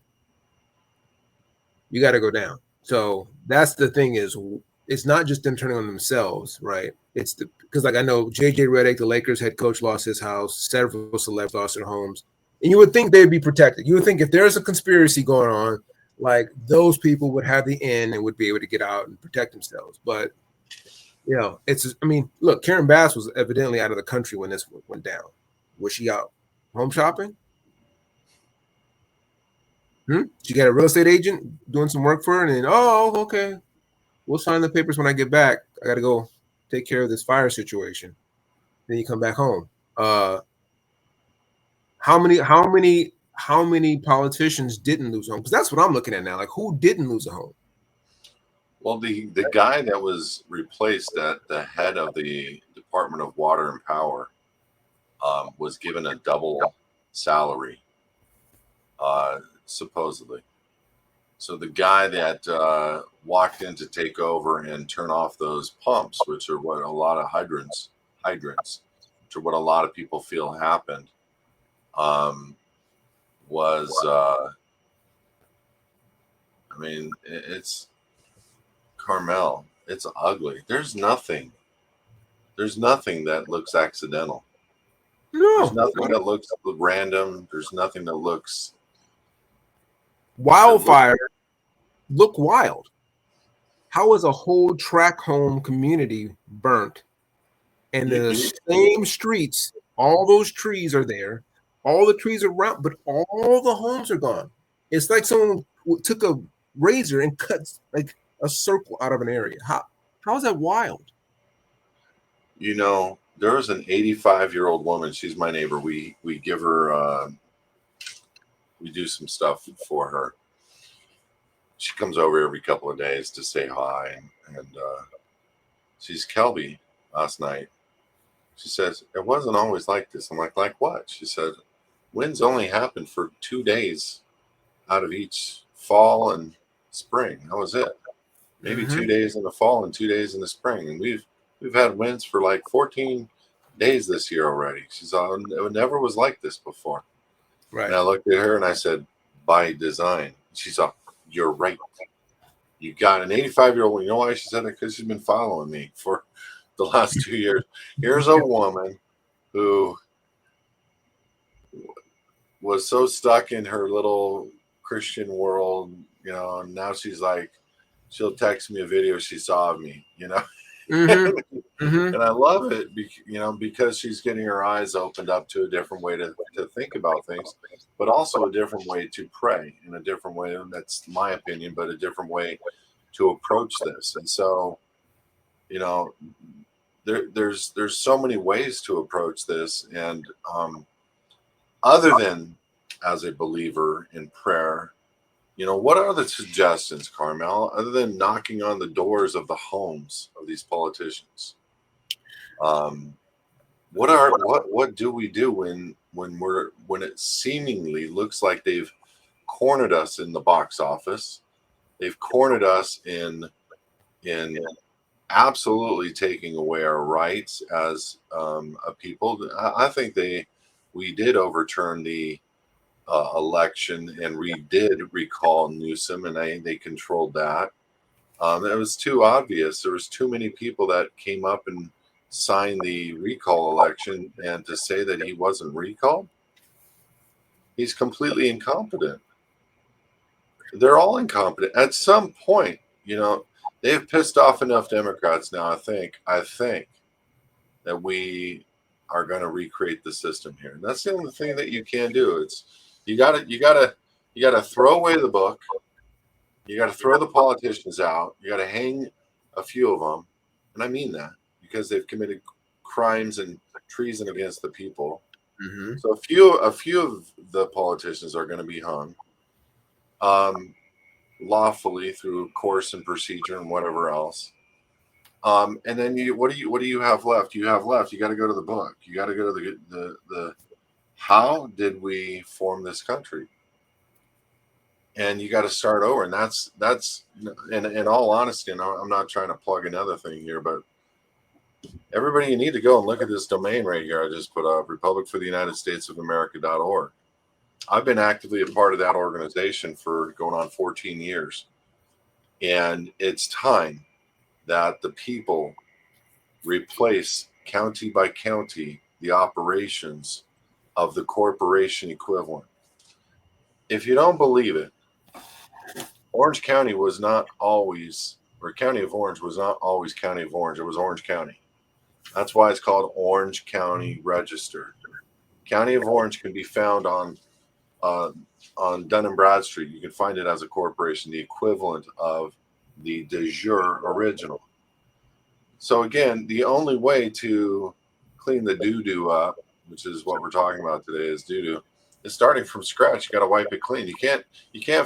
you got to go down. So that's the thing is, it's not just them turning on themselves, right? It's because, like, I know JJ Redick, the Lakers head coach, lost his house. Several celebs lost their homes, and you would think they'd be protected. You would think if there's a conspiracy going on, like, those people would have the in and would be able to get out and protect themselves. But look, Karen Bass was evidently out of the country when this went down. Was she out home shopping? She got a real estate agent doing some work for her, and then, okay, we'll sign the papers when I get back. I got to go take care of this fire situation. Then you come back home. How many politicians didn't lose a home? Because that's what I'm looking at now. Like, who didn't lose a home? Well, the guy that was replaced at the head of the Department of Water and Power was given a double salary, supposedly. So the guy that walked in to take over and turn off those pumps, which are what a lot of hydrants, which are what a lot of people feel happened, was, it's Karmel. It's ugly. There's nothing that looks accidental. No. There's nothing that looks random. There's nothing that looks Wildfire. Look wild. How is a whole track home community burnt? And the same streets, all those trees are there. All the trees are around, but all the homes are gone. It's like someone took a razor and cut like a circle out of an area. How is that wild? There was an 85-year-old woman. She's my neighbor. We give her, we do some stuff for her. She comes over every couple of days to say hi, and she's Kelby last night. She says, it wasn't always like this. I'm like what? She said, winds only happen for 2 days out of each fall and spring. That was it. Maybe 2 days in the fall and 2 days in the spring. And we've had winds for like 14 days this year already. She's on. It never was like this before. Right. And I looked at her and I said, by design. She's like, you're right. You got an 85-year-old. You know why she said it? Because she's been following me for the last 2 years. Here's a woman who was so stuck in her little Christian world, and now she's like, she'll text me a video she saw of me, Mm-hmm. and I love it, because she's getting her eyes opened up to a different way to think about things, but also a different way to pray, in a different way. And that's my opinion, but a different way to approach this. And so, there's so many ways to approach this, and other than as a believer in prayer, what are the suggestions, Karmel, other than knocking on the doors of the homes of these politicians? What do we do when it seemingly looks like they've cornered us in the box office? They've cornered us in absolutely taking away our rights as a people. I think we did overturn the election, and we did recall Newsom, and they controlled that. It was too obvious. There was too many people that came up and signed the recall election, and to say that he wasn't recalled, he's completely incompetent. They're all incompetent. At some point, they've pissed off enough Democrats now. I think that we are going to recreate the system here. And that's the only thing that you can do. It's you gotta throw away the book. You got to throw the politicians out. You got to hang a few of them, and I mean that, because they've committed crimes and treason against the people. Mm-hmm. So a few of the politicians are going to be hung, lawfully through course and procedure and whatever else. And then what do you have left? You got to go to the book. You got to go to the how did we form this country? And you got to start over. And that's in all honesty, and I'm not trying to plug another thing here, but everybody, you need to go and look at this domain right here I just put up, republicfortheunitedstatesofamerica.org. I've been actively a part of that organization for going on 14 years. And it's time that the people replace, county by county, the operations of the corporation equivalent. If you don't believe it, Orange County was not always, or County of Orange was not always County of Orange. It was Orange County. That's why it's called Orange County Register. County of Orange can be found on Dun and Bradstreet. You can find it as a corporation, the equivalent of the de jure original. So again, the only way to clean the doo-doo up, which is what we're talking about today, is doo-doo, is starting from scratch. You got to wipe it clean. You can't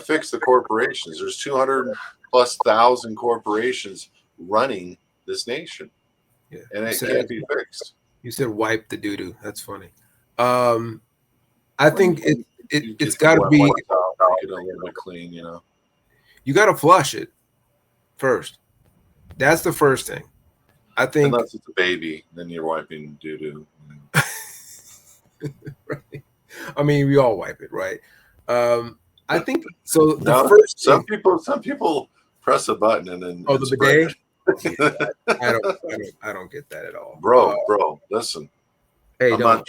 fix the corporations. There's 200,000+ corporations running this nation, and it can't be fixed. You said wipe the doo-doo. That's funny. I think it's got to be a little bit clean. You got to flush it first. That's the first thing. I think, unless it's a baby, then you're wiping doo-doo. Right. I mean, we all wipe it, right? I think so. Some people press a button and then the bidet. I don't get that at all, bro. Listen, hey, I'm not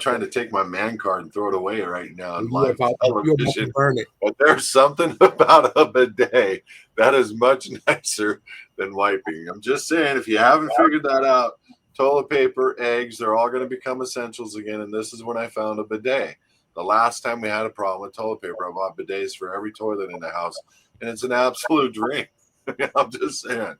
trying to take my man card and throw it away right now on live television. Burn it. But there's something about a bidet that is much nicer than wiping. I'm just saying, if you haven't figured that out, toilet paper, eggs, they're all going to become essentials again. And this is when I found a bidet. The last time we had a problem with toilet paper, I bought bidets for every toilet in the house, and it's an absolute dream. I'm just saying.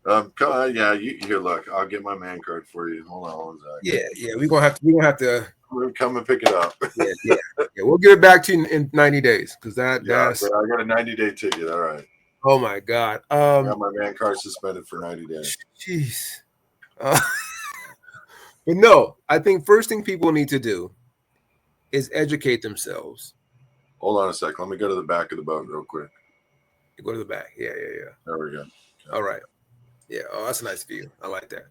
Come on, here. Look, I'll get my man card for you. Hold on one second. Yeah. We're gonna have to come and pick it up. Yeah. We'll give it back to you in 90 days, because that's. I got a 90-day ticket. All right. Oh my God. I got my man card suspended for 90 days. Jeez. But no, I think first thing people need to do is educate themselves. Hold on a second. Let me go to the back of the boat real quick. You go to the back. Yeah. There we go. All right. Yeah. Oh, that's a nice view. I like that.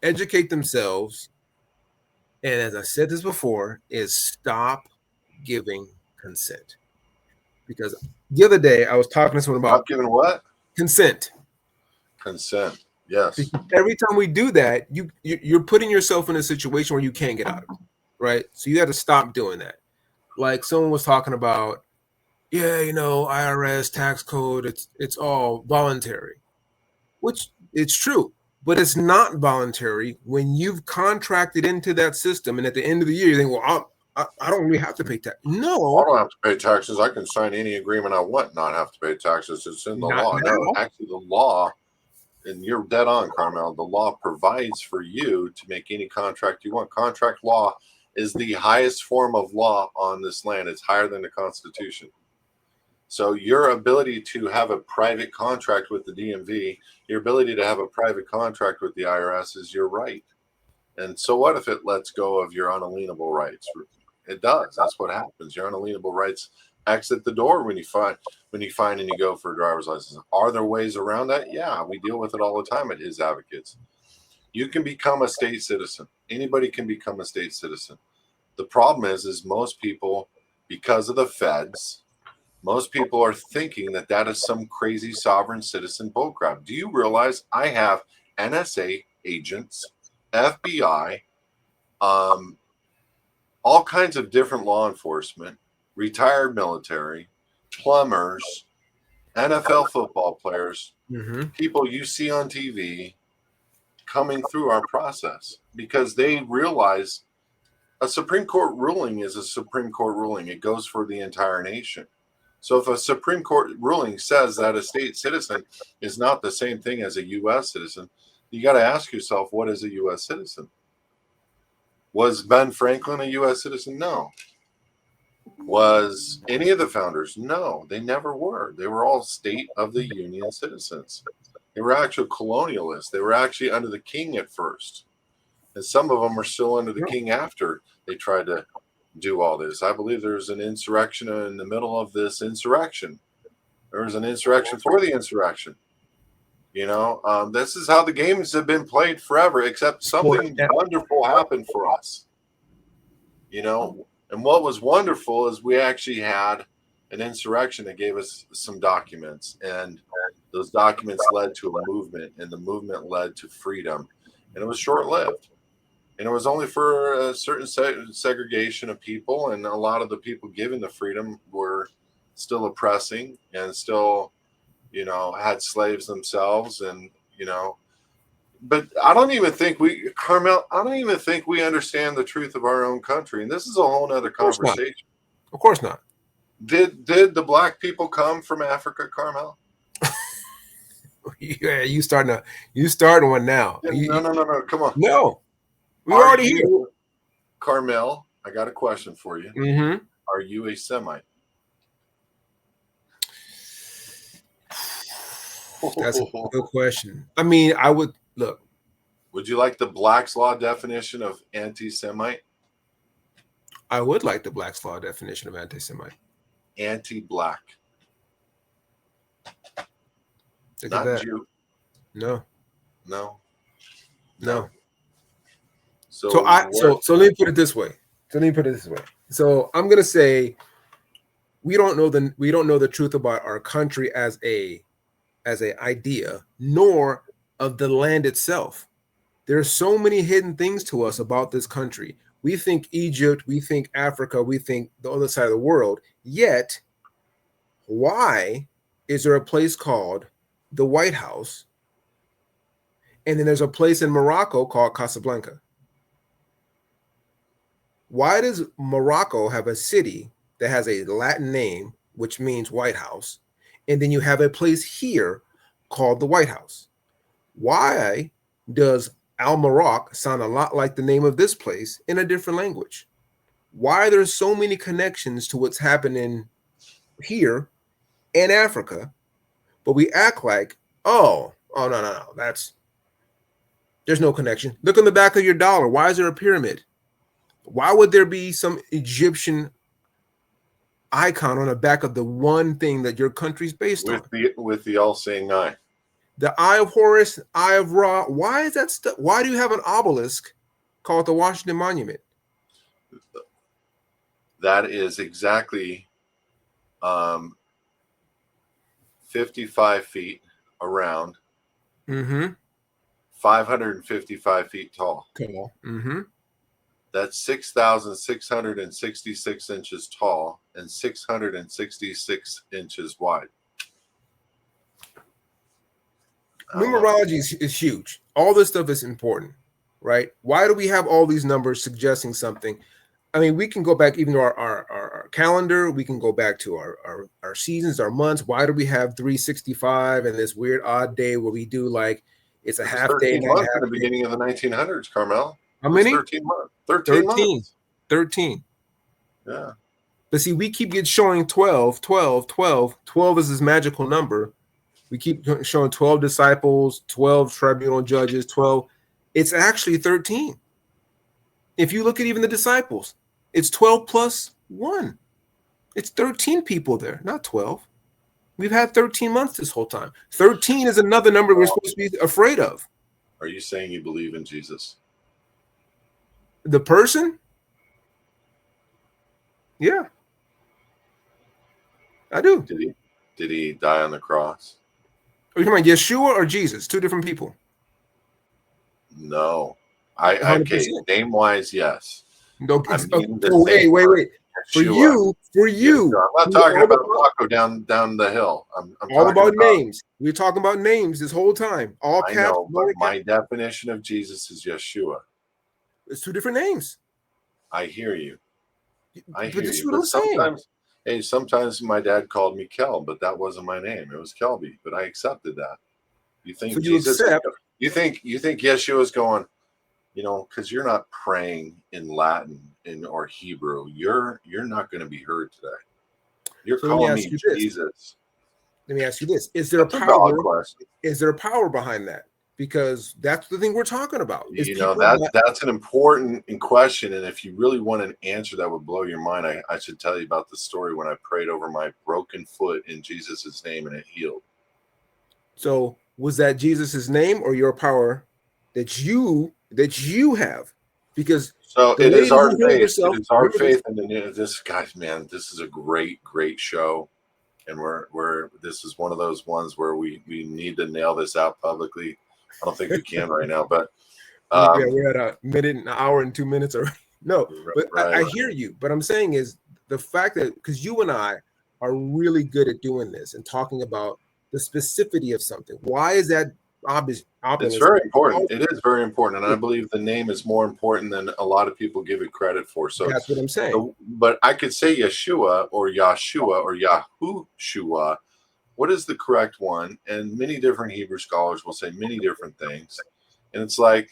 Educate themselves. And as I said this before, is stop giving consent. Because the other day I was talking to someone about giving what? Consent. Yes. Because every time we do that, you're putting yourself in a situation where you can't get out of it. right? So you got to stop doing that. Like someone was talking about, yeah, IRS tax code, it's all voluntary, which it's true, but it's not voluntary when you've contracted into that system, and at the end of the year you think, well, I don't really have to pay tax. I No, don't have to pay taxes. I can sign any agreement I want, not have to pay taxes. It's in the not law. No, now. actually, the law, and you're dead on, Karmel. The law provides for you to make any contract you want. Contract law is the highest form of law on this land. It's higher than the Constitution. So your ability to have a private contract with the DMV, your ability to have a private contract with the IRS is your right. And so what if it lets go of your unalienable rights? It does. That's what happens. Your unalienable rights exit the door when you find and you go for a driver's license. Are there ways around that? Yeah, we deal with it all the time at His Advocates. You can become a state citizen. Anybody can become a state citizen. The problem is most people, because of the feds, most people are thinking that that is some crazy sovereign citizen bullcrap. Do you realize I have NSA agents, FBI, all kinds of different law enforcement, retired military, plumbers, NFL football players, people you see on TV coming through our process because they realize a Supreme Court ruling is a Supreme Court ruling. It goes for the entire nation. So if a Supreme Court ruling says that a state citizen is not the same thing as a U.S. citizen, you got to ask yourself, what is a U.S. citizen? Was Ben Franklin a U.S. citizen? No. Was any of the founders? No, they never were. They were all state of the Union citizens. They were actual colonialists. They were actually under the king at first. And some of them are still under the king after they tried to do all this. I believe there's an insurrection in the middle of this insurrection. There was an insurrection for the insurrection. This is how the games have been played forever, except something wonderful happened for us. And what was wonderful is we actually had an insurrection that gave us some documents, and those documents led to a movement, and the movement led to freedom, and it was short-lived. And it was only for a certain segregation of people, and a lot of the people given the freedom were still oppressing and still, had slaves themselves, and but I don't even think Karmel, I don't even think we understand the truth of our own country. And this is a whole nother conversation. Of course not. Did the black people come from Africa, Karmel? Yeah, you starting one now. No. Come on. No. We're already here. Karmel, I got a question for you. Mm-hmm. Are you a Semite? That's a good question. I mean, I would look. Would you like the Black's Law definition of anti-Semite? I would like the Black's Law definition of anti-Semite. Anti-black. Not Jew. No. So let me put it this way. So I'm gonna say we don't know the truth about our country as a idea, nor of the land itself. There are so many hidden things to us about this country. We think Egypt, we think Africa, we think the other side of the world. Yet, why is there a place called the White House? And then there's a place in Morocco called Casablanca. Why does Morocco have a city that has a Latin name, which means White House? And then you have a place here called the White House. Why does Al Maroc sound a lot like the name of this place in a different language? Why are there so many connections to what's happening here in Africa, but we act like, no, there's no connection. Look on the back of your dollar. Why is there a pyramid? Why would there be some Egyptian icon on the back of the one thing that your country's based on? With the all-seeing eye. The Eye of Horus, Eye of Ra. Why is that stuff? Why do you have an obelisk called the Washington Monument? That is exactly 55 feet around, 555 feet tall. Cool. Mm-hmm. that's 6,666 inches tall and 666 inches wide. Numerology is huge. All this stuff is important, right? Why do we have all these numbers suggesting something? I mean, we can go back even to our calendar. We can go back to our seasons, our months. Why do we have 365 and this weird odd day where we do like it's a half day? 13 months in the beginning of the 1900s, Karmel. How many? 13 months. 13 months. 13. Yeah. But see, we keep showing 12, 12, 12. 12 is this magical number. We keep showing 12 disciples, 12 tribunal judges, 12. It's actually 13. If you look at even the disciples, it's 12 plus 1. It's 13 people there, not 12. We've had 13 months this whole time. 13 is another number we're supposed to be afraid of. Are you saying you believe in Jesus? The person? Yeah. I do. Did he die on the cross? Are you talking about Yeshua or Jesus? Two different people. No. Okay, name-wise, yes. No, wait. For you. I'm not talking about Paco down the hill. I'm all about names. We're talking about names this whole time. All caps. I know, but my definition of Jesus is Yeshua. It's two different names. I hear you. I hear you. But sometimes my dad called me Kel, but that wasn't my name. It was Kelby, but I accepted that. You think so Jesus? You think Yeshua's going? You know, because you're not praying in Latin or Hebrew. You're not going to be heard today. You're calling me Jesus. Let me ask you this: Is there a power? Is there a power behind that? Because that's the thing we're talking about. You know, that's an important question, and if you really want an answer that would blow your mind, I should tell you about the story when I prayed over my broken foot in Jesus' name and it healed. So, was that Jesus' name or your power that you have? Because it is our faith. It is our faith, and this guys, man, this is a great show, and this is one of those ones where we need to nail this out publicly. I don't think we can right now, but we're at a minute, an hour, and 2 minutes already. No, but I hear you. But I'm saying is the fact that because you and I are really good at doing this and talking about the specificity of something. Why is that obvious? It's very important. It is very important, and I believe the name is more important than a lot of people give it credit for. So that's what I'm saying. But I could say Yeshua or Yahshua or Yahushua. What is the correct one? And many different Hebrew scholars will say many different things. And it's like,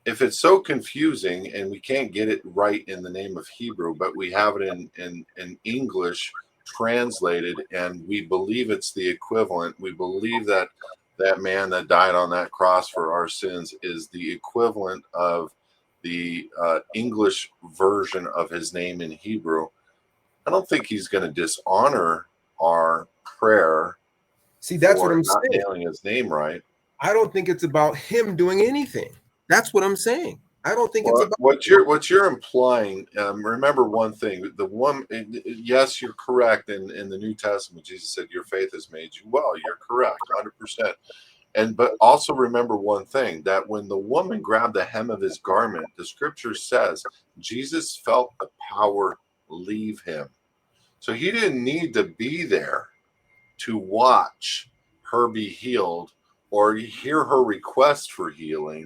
if it's so confusing and we can't get it right in the name of Hebrew, but we have it in English translated, and we believe it's the equivalent. We believe that man that died on that cross for our sins is the equivalent of the English version of his name in Hebrew. I don't think he's going to dishonor our prayer. See, that's what I'm saying. Nailing his name right. I don't think it's about him doing anything. That's what I'm saying. I don't think it's about what you're implying. Remember one thing: yes, you're correct. In the New Testament, Jesus said, "Your faith has made you well." You're correct, 100%. But also remember one thing: that when the woman grabbed the hem of his garment, the Scripture says Jesus felt the power leave him. So he didn't need to be there to watch her be healed or hear her request for healing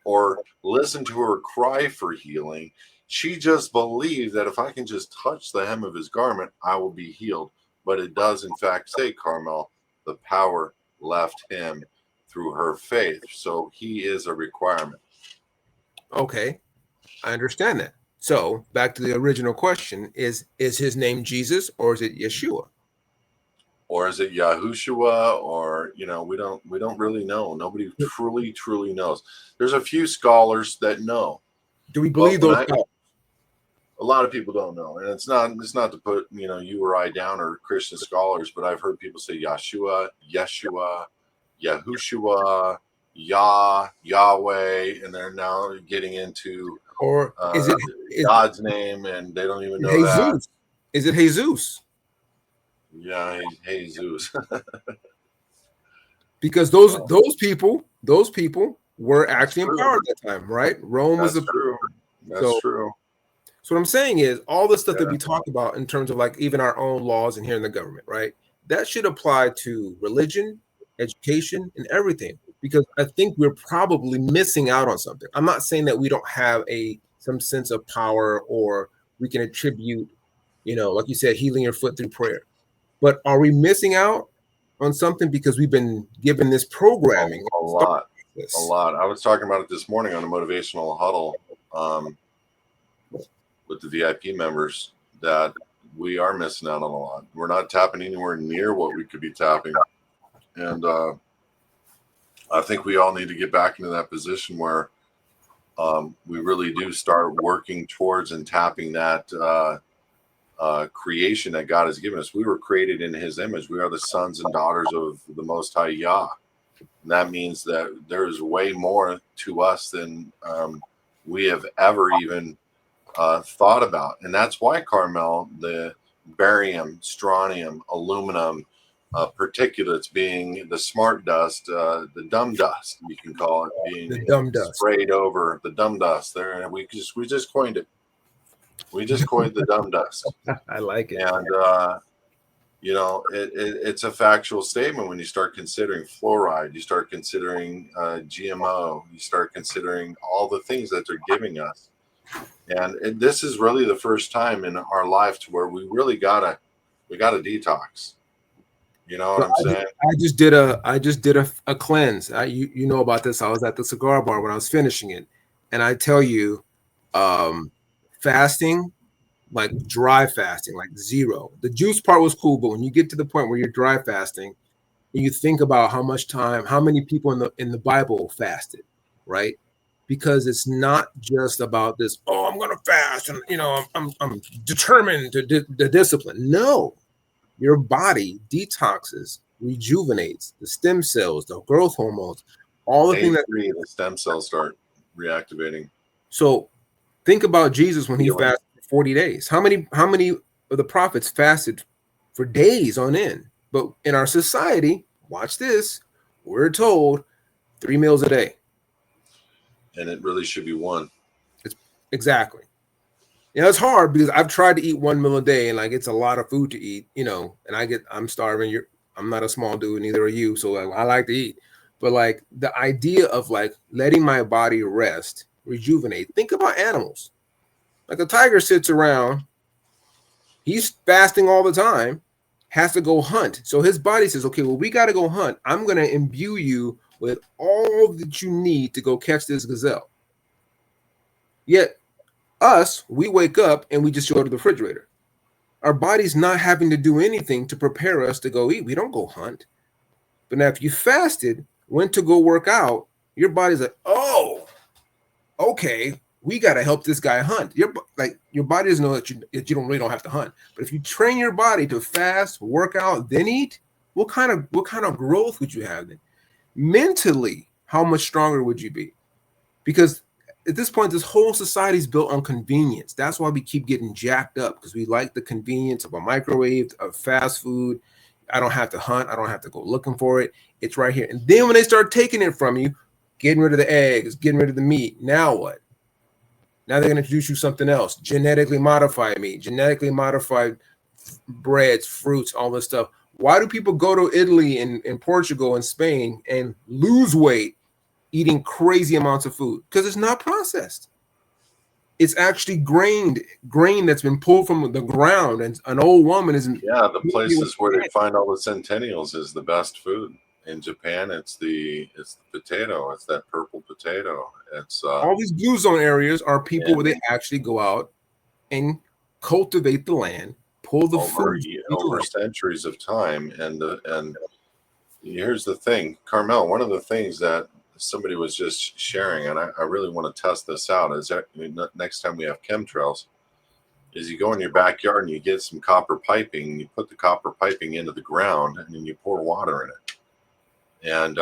or listen to her cry for healing. She just believed that if I can just touch the hem of his garment, I will be healed. But it does, in fact, say, Karmel, the power left him through her faith. So he is a requirement. Okay, I understand that. So back to the original question: is his name Jesus or is it Yeshua? Or is it Yahushua? Or we don't really know. Nobody truly knows. There's a few scholars that know. Do we believe those? A lot of people don't know, and it's not to put you or I down or Christian scholars, but I've heard people say Yeshua, Yahushua, Yahweh, and they're now getting into is it God's name, and they don't even know Jesus? that. Is it Jesus? Yeah, Jesus. Because those people were actually in power at that time, right? Rome was true. That's So, true. so what I'm saying is all the stuff that Yeah. we talk about in terms of like even our own laws and here in the government, right? That should apply to religion, education, and everything. Because I think we're probably missing out on something. I'm not saying that we don't have some sense of power or we can attribute, like you said, healing your foot through prayer. But are we missing out on something because we've been given this programming? A lot. A lot. I was talking about it this morning on a motivational huddle with the VIP members that we are missing out on a lot. We're not tapping anywhere near what we could be tapping. And I think we all need to get back into that position where we really do start working towards and tapping that creation that God has given us. We were created in his image. We are the sons and daughters of the Most High Yah. And that means that there's way more to us than we have ever even thought about. And that's why Karmel, the barium, strontium, aluminum, particulates being the smart dust, the dumb dust, you can call it, being The dumb dust. sprayed over the dumb dust. There, we just coined it. We just coined the dumb dust. I like it. And it's a factual statement when you start considering fluoride, you start considering GMO, you start considering all the things that they're giving us. And this is really the first time in our life to where we really gotta detox. You know what I'm saying? I just did a cleanse. You know about this. I was at the cigar bar when I was finishing it, and I tell you, fasting, like dry fasting, like zero. The juice part was cool, but when you get to the point where you're dry fasting, and you think about how much time, how many people in the Bible fasted, right? Because it's not just about this. Oh, I'm gonna fast, and I'm determined to the discipline. No, your body detoxes, rejuvenates the stem cells, the growth hormones, all the things that the stem cells start reactivating. So think about Jesus when he fasted for 40 days. How many of the prophets fasted for days on end? But in our society, watch this, we're told 3 meals a day. And it really should be one. Exactly. It's hard because I've tried to eat 1 meal a day and like it's a lot of food to eat, and I'm starving. I'm not a small dude, neither are you. So I like to eat. But like the idea of like letting my body rest, rejuvenate. Think about animals. Like a tiger sits around, he's fasting all the time, has to go hunt. So his body says, okay, well, we got to go hunt. I'm going to imbue you with all that you need to go catch this gazelle. Yet us, we wake up and we just go to the refrigerator. Our body's not having to do anything to prepare us to go eat. We don't go hunt. But now if you fasted, went to go work out, your body's like, oh, okay, we got to help this guy hunt. Your body doesn't know that you don't have to hunt. But if you train your body to fast, work out, then eat, what kind of growth would you have then? Mentally, how much stronger would you be? Because at this point, this whole society is built on convenience. That's why we keep getting jacked up, because we like the convenience of a microwave, of fast food. I don't have to hunt. I don't have to go looking for it. It's right here. And then when they start taking it from you, getting rid of the eggs, getting rid of the meat, now what? Now they're going to introduce you something else, genetically modified meat, genetically modified breads, fruits, all this stuff. Why do people go to Italy and Portugal and Spain and lose weight eating crazy amounts of food? Because it's not processed. It's actually grain that's been pulled from the ground, and an old woman is. Yeah, the places where they find all the centennials is the best food. In Japan, it's the potato. It's that purple potato. It's all these blue zone areas are people where they actually go out and cultivate the land, pull the food over centuries of time. And here's the thing, Karmel. One of the things that somebody was just sharing, and I really want to test this out, is that next time we have chemtrails, is you go in your backyard and you get some copper piping, and you put the copper piping into the ground, and then you pour water in it, and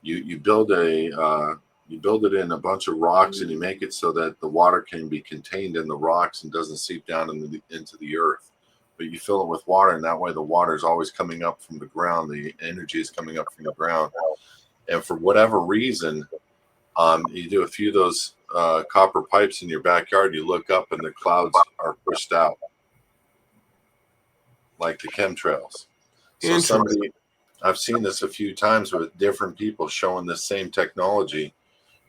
you build it in a bunch of rocks, and you make it so that the water can be contained in the rocks and doesn't seep down into the earth. But you fill it with water, and that way the water is always coming up from the ground. The energy is coming up from the ground. And for whatever reason, you do a few of those copper pipes in your backyard. You look up and the clouds are pushed out, like the chemtrails. So somebody, I've seen this a few times with different people showing the same technology,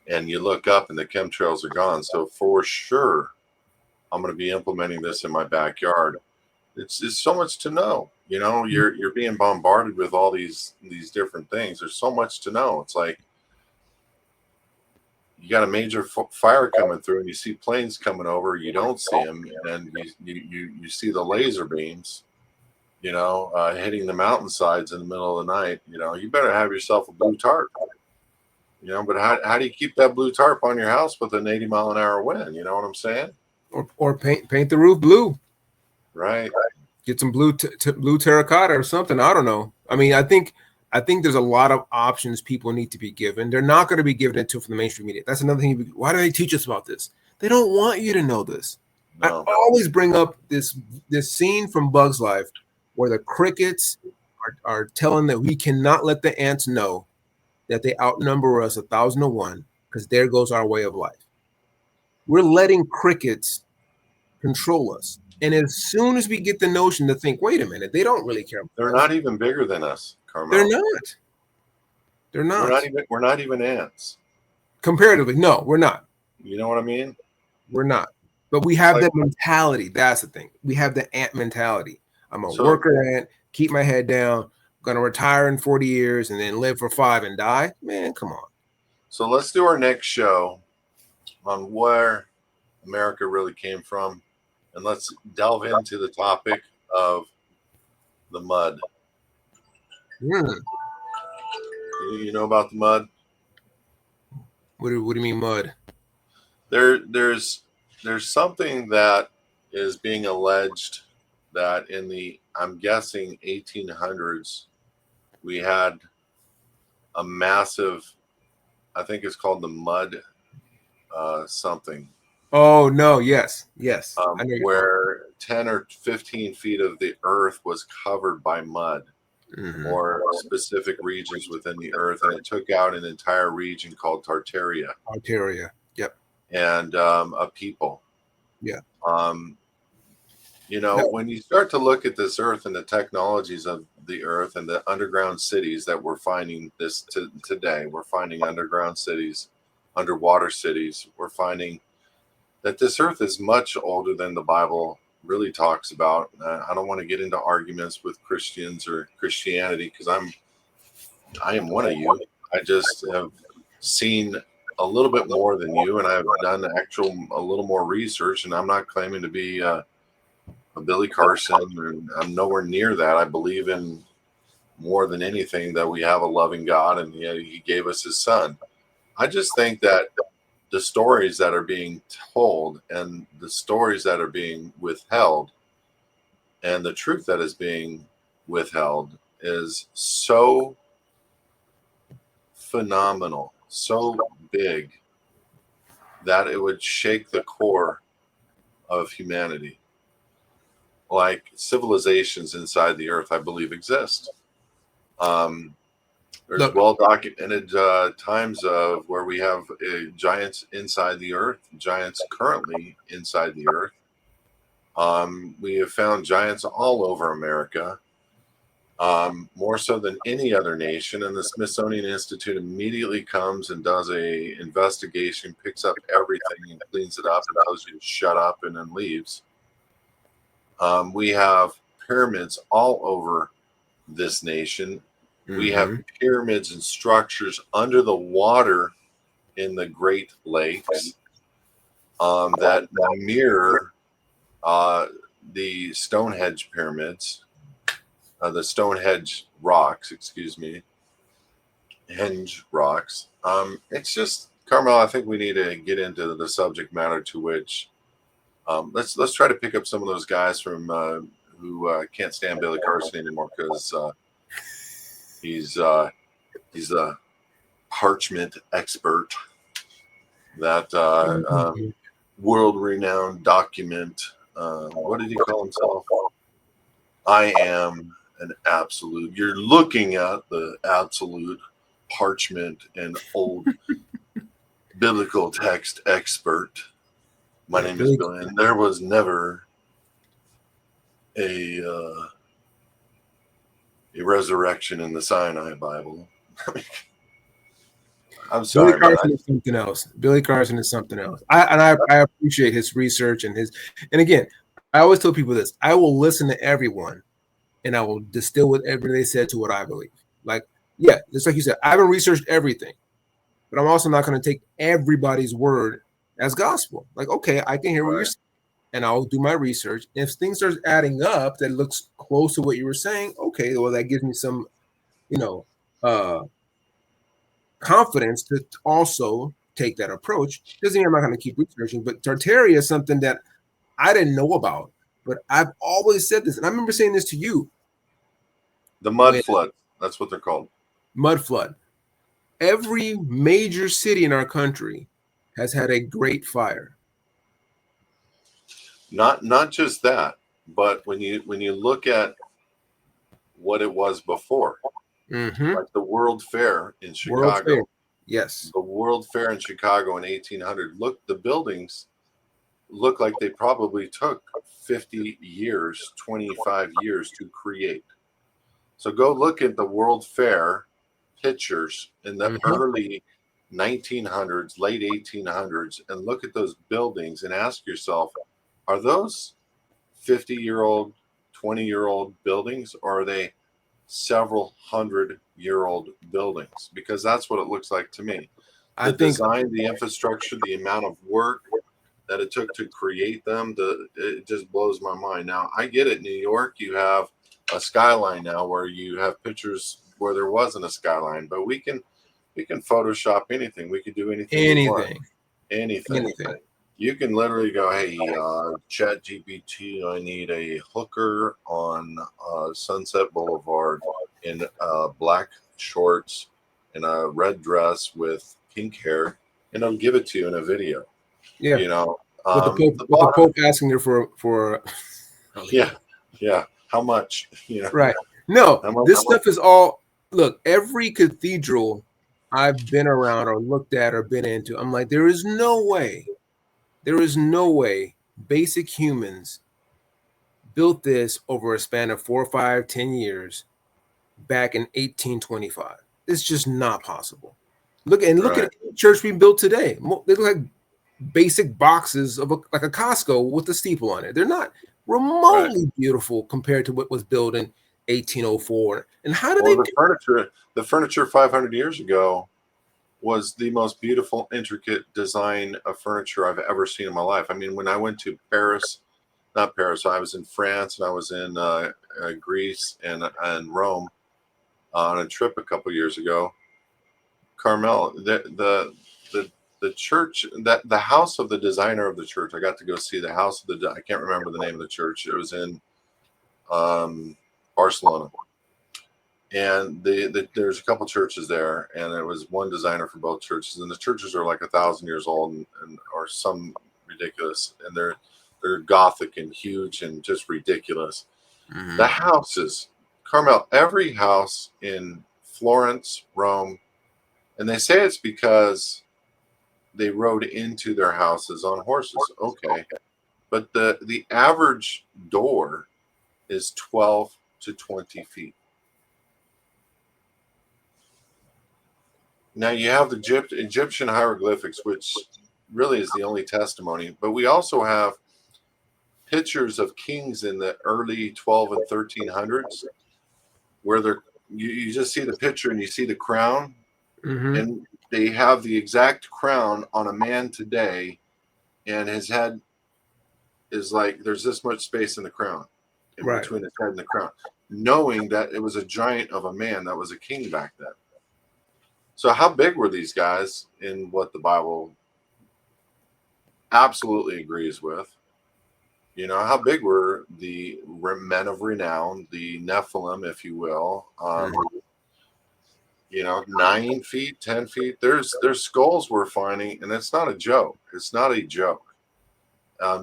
and you look up and the chemtrails are gone. So for sure, I'm going to be implementing this in my backyard. It's so much to know. You know, you're being bombarded with all these different things. There's so much to know. It's like you got a major fire coming through, and you see planes coming over. You don't see them, and you see the laser beams, you know, hitting the mountainsides in the middle of the night. You know, you better have yourself a blue tarp. You know, but how do you keep that blue tarp on your house with an 80-mile-an-hour wind? You know what I'm saying? Or paint the roof blue. Right. Get some blue terracotta or something. I don't know. I mean, I think there's a lot of options people need to be given. They're not going to be given it to from the mainstream media. That's another thing. Why do they teach us about this? They don't want you to know this. No. I always bring up this scene from Bug's Life where the crickets are telling that we cannot let the ants know that they outnumber us 1,000 to 1 because there goes our way of life. We're letting crickets control us. And as soon as we get the notion to think, wait a minute, they don't really care. They're not even bigger than us, Karmel. They're not. They're not. We're not even ants. Comparatively, no, we're not. You know what I mean? We're not. But we have that mentality. That's the thing. We have the ant mentality. I'm a worker ant, keep my head down, going to retire in 40 years and then live for 5 and die. Man, come on. So let's do our next show on where America really came from. And let's delve into the topic of the mud. Mm. You know about the mud? What do you mean mud? There's something that is being alleged that in the, I'm guessing, 1800s, we had a massive, I think it's called the mud something. Oh, no, yes. Where 10 or 15 feet of the earth was covered by mud, or specific regions within the earth, and it took out an entire region called Tartaria. Yep. And a people. Yeah. You know, when you start to look at this earth and the technologies of the earth and the underground cities that we're finding today, we're finding underground cities, underwater cities. We're finding that this earth is much older than the Bible really talks about. I don't want to get into arguments with Christians or Christianity because I am one of you. I just have seen a little bit more than you, and I've done a little more research, and I'm not claiming to be a Billy Carson, and I'm nowhere near that. I believe in more than anything that we have a loving God, and he gave us his son. I just think that the stories that are being told and the stories that are being withheld and the truth that is being withheld is so phenomenal, so big that it would shake the core of humanity. Like civilizations inside the earth, I believe, exist. There's well-documented times of where we have giants inside the earth, giants currently inside the earth. We have found giants all over America, more so than any other nation. And the Smithsonian Institute immediately comes and does a investigation, picks up everything and cleans it up and tells you to shut up and then leaves. We have pyramids all over this nation. We have pyramids and structures under the water in the Great Lakes that mirror the Stonehenge pyramids, the Stonehenge rocks, Henge rocks. It's just, Karmel, I think we need to get into the subject matter to which let's try to pick up some of those guys from who can't stand Billy Carson anymore because he's a parchment expert, that world-renowned document. What did he call himself? I am an absolute. You're looking at the absolute parchment and old biblical text expert. My Yeah, name is Billy, and there was never a resurrection in the Sinai Bible. I'm Billy sorry, man. Carson is something else. Billy Carson is something else. I appreciate his research and again, I always tell people this: I will listen to everyone, and I will distill whatever they said to what I believe. Like, yeah, just like you said, I haven't researched everything, but I'm also not going to take everybody's word as gospel. Like, okay, I can hear what you're saying, and I'll do my research. If things are adding up that looks close to what you were saying, okay, well, that gives me some, you know, confidence to also take that approach. Doesn't mean I'm not going to keep researching, but Tartaria is something that I didn't know about, but I've always said this, and I remember saying this to you. The mud flood. That's what they're called. Mud flood. Every major city in our country has had a great fire. Not just that, but when you look at what it was before, like the World Fair in World Fair. Chicago. Yes. The World Fair in Chicago in 1800. Look, the buildings look like they probably took 50 years, 25 years to create. So go look at the World Fair pictures in the early 1900s, late 1800s, and look at those buildings and ask yourself, are those 50-year-old, 20-year-old buildings, or are they several 100-year-old buildings? Because that's what it looks like to me. The design, the infrastructure, the amount of work that it took to create them, it just blows my mind. Now, I get it. New York, you have a skyline now where you have pictures where there wasn't a skyline, but we can Photoshop anything. We can do anything we want. Anything. You can literally go, hey, Chat GPT, I need a hooker on Sunset Boulevard in black shorts and a red dress with pink hair, and it'll give it to you in a video. Yeah. You know, with the Pope asking her for yeah. How much? You know, right. No, this stuff is all. Look, every cathedral I've been around or looked at or been into, I'm like, there is no way basic humans built this over a span of 4, 5, 10 years back in 1825. It's just not possible. Look at the church we built today. They look like basic boxes of like a Costco with a steeple on it. They're not remotely beautiful compared to what was built in 1804. And how do they? The furniture 500 years ago was the most beautiful, intricate design of furniture I've ever seen in my life. I mean, when I went to not Paris, I was in France and I was in Greece and Rome on a trip a couple years ago. Karmel, the church, that the house of the designer of the church, I got to go see the house of I can't remember the name of the church. It was in Barcelona. And there's a couple churches there, and there was one designer for both churches, and the churches are like 1,000 years old and or some ridiculous, and they're Gothic and huge and just ridiculous. The houses, Karmel, every house in Florence, Rome, and they say it's because they rode into their houses on horses. Okay, but the average door is 12 to 20 feet. Now you have the Egyptian hieroglyphics, which really is the only testimony, but we also have pictures of kings in the early 12 and 1300s where you just see the picture and you see the crown, and they have the exact crown on a man today, and his head is like there's this much space in the crown, in between his head and the crown, knowing that it was a giant of a man that was a king back then. So how big were these guys in what the Bible absolutely agrees with? You know, how big were the men of renown, the Nephilim, if you will? You know, 9 feet, 10 feet. There's skulls we're finding, and it's not a joke. It's not a joke.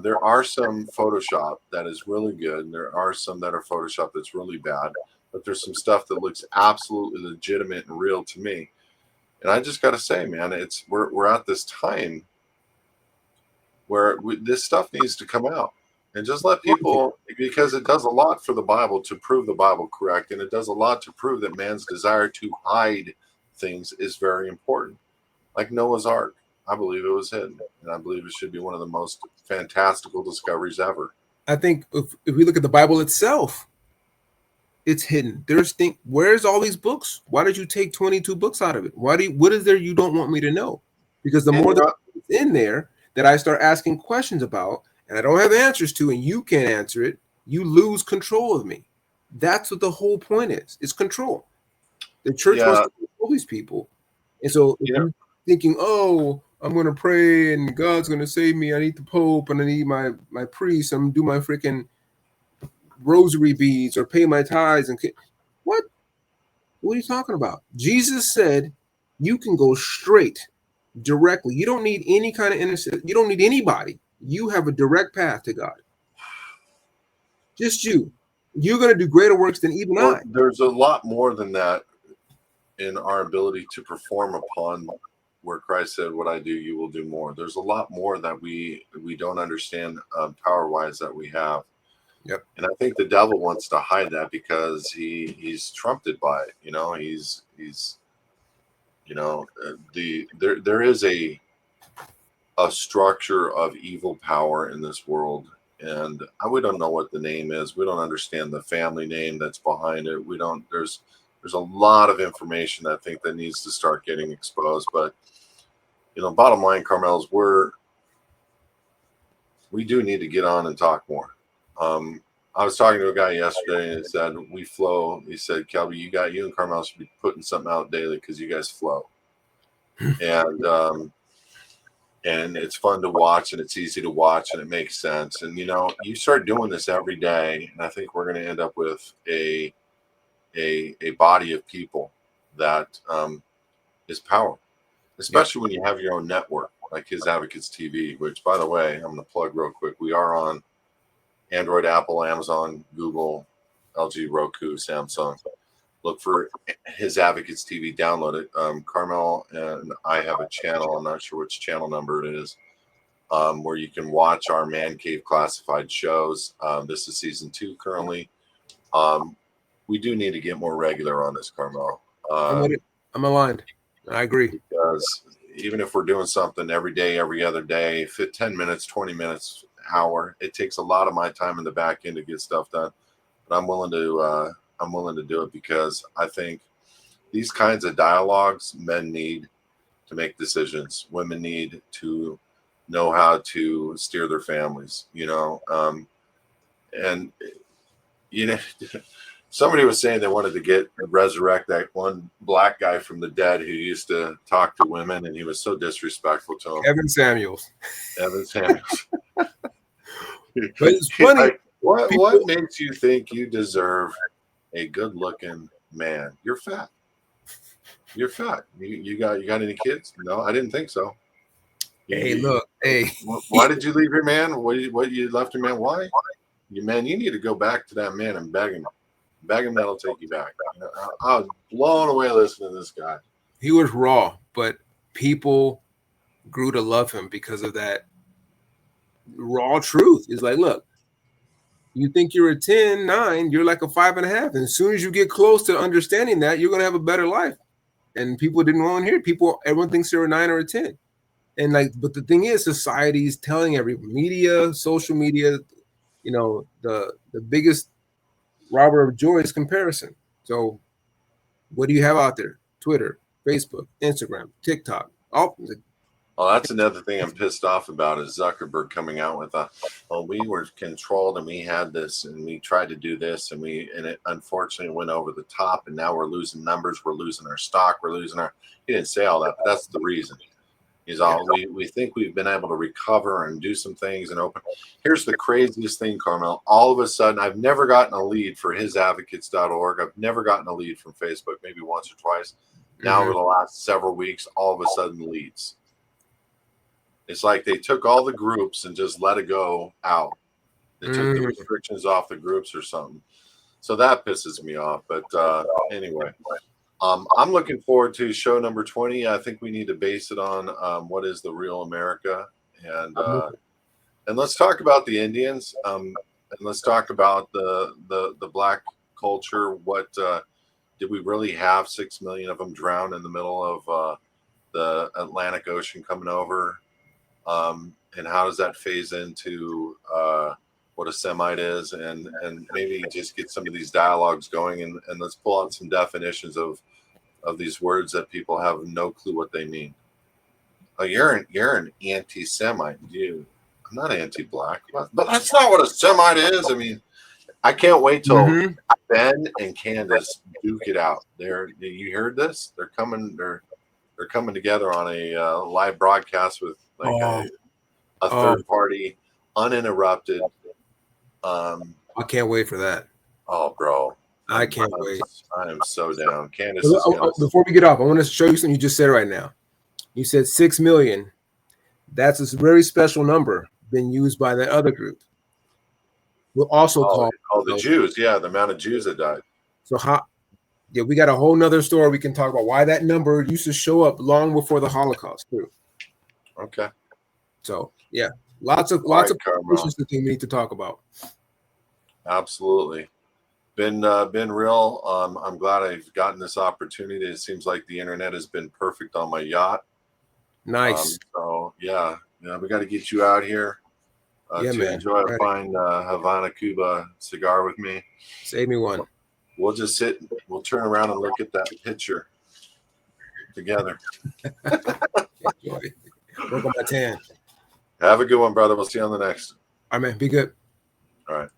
There are some Photoshop that is really good, and there are some that are Photoshop that's really bad. But there's some stuff that looks absolutely legitimate and real to me. And I just got to say, man, we're at this time where this stuff needs to come out, and just let people, because it does a lot for the Bible to prove the Bible correct, and it does a lot to prove that man's desire to hide things is very important. Like Noah's Ark, I believe it was hidden, and I believe it should be one of the most fantastical discoveries ever. I think if we look at the Bible itself, it's hidden. Where's all these books? Why did you take 22 books out of it? What is there you don't want me to know? Because the more that's in there that I start asking questions about, and I don't have answers to, and you can't answer it, you lose control of me. That's what the whole point is. It's control. The church wants to control these people. And so if you're thinking, oh, I'm going to pray and God's going to save me, I need the Pope and I need my priest, I'm going to do my freaking rosary beads or pay my tithes, and what are you talking about? Jesus said you can go straight, directly. You don't need any kind of you don't need anybody. You have a direct path to God. Just you. You're going to do greater works than even I. There's a lot more than that in our ability to perform upon where Christ said, what I do, you will do more. There's a lot more that we don't understand power-wise that we have. Yep. And I think the devil wants to hide that because he's trumped by it. There is a structure of evil power in this world, and we don't know what the name is. We don't understand the family name that's behind it. There's a lot of information I think that needs to start getting exposed. But bottom line, Karmel, is we do need to get on and talk more. I was talking to a guy yesterday, and he said, we flow. He said, Kelby, you and Karmel should be putting something out daily because you guys flow. And it's fun to watch, and it's easy to watch, and it makes sense. And, you start doing this every day, and I think we're going to end up with a body of people that is power, especially when you have your own network, like His Advocates TV, which, by the way, I'm going to plug real quick. We are on Android, Apple, Amazon, Google, LG, Roku, Samsung. Look for His Advocates TV. Download it. Karmel and I have a channel. I'm not sure which channel number it is, where you can watch our Mancave classified shows. This is season 2 currently. We do need to get more regular on this, Karmel. I'm aligned. I agree. Because even if we're doing something every day, every other day, 10 minutes, 20 minutes, hour, it takes a lot of my time in the back end to get stuff done. But I'm willing to do it because I think these kinds of dialogues men need to make decisions. Women need to know how to steer their families, and somebody was saying they wanted to resurrect that one black guy from the dead who used to talk to women, and he was so disrespectful to them. Evan Samuels. But it's funny. Like, what makes you think you deserve a good-looking man? You're fat. You got any kids? No, I didn't think so. Hey. Why did you leave your man? What you left your man? Why? You need to go back to that man and beg him. Beg him, that'll take you back. I was blown away listening to this guy. He was raw, but people grew to love him because of that raw truth. It's like, look, you think you're a 10, 9, you're like a 5.5. And as soon as you get close to understanding that, you're going to have a better life. And people didn't want to hear it. Everyone thinks they're a 9 or a 10. And but the thing is, society is telling media, social media, the biggest robber of joy is comparison. So what do you have out there? Twitter, Facebook, Instagram, TikTok. Oh, that's another thing I'm pissed off about is Zuckerberg coming out with we were controlled and we had this and we tried to do this and it unfortunately went over the top and now we're losing numbers, we're losing our stock, he didn't say all that, but that's the reason. We think we've been able to recover and do some things and open. Here's the craziest thing, Karmel. All of a sudden, I've never gotten a lead for hisadvocates.org. I've never gotten a lead from Facebook, maybe once or twice. Now, over the last several weeks, all of a sudden leads. It's like they took all the groups and just let it go out. They took the restrictions off the groups or something. So that pisses me off. But anyway, I'm looking forward to show number 20. I think we need to base it on what is the real America, and let's talk about the Indians, and let's talk about the black culture. What did we really have 6 million of them drown in the middle of the Atlantic Ocean coming over? And how does that phase into what a Semite is, and maybe just get some of these dialogues going, and let's pull out some definitions of these words that people have no clue what they mean. Oh, you're an anti-Semite. I'm not anti-black, but that's not what a Semite is. I mean, I can't wait till Ben and Candace duke it out. You heard this? They're coming. They're coming together on a live broadcast with like a third party, uninterrupted. I can't wait for that. Oh, bro. I can't wait. I am so down. Candace before we get off, I want to show you something you just said right now. You said 6 million. That's a very special number being used by the other group. We'll also call the Jews. Yeah, the amount of Jews that died. So we got a whole nother story we can talk about why that number used to show up long before the Holocaust too. Okay. So yeah, lots of issues that we need to talk about. Absolutely. Been real. I'm glad I've gotten this opportunity. It seems like the internet has been perfect on my yacht. Nice. So yeah, we got to get you out here to enjoy a fine Havana Cuba cigar with me. Save me one. We'll just sit. We'll turn around and look at that picture together. Work on my tan. Have a good one, brother. We'll see you on the next. All right, man. Be good. All right.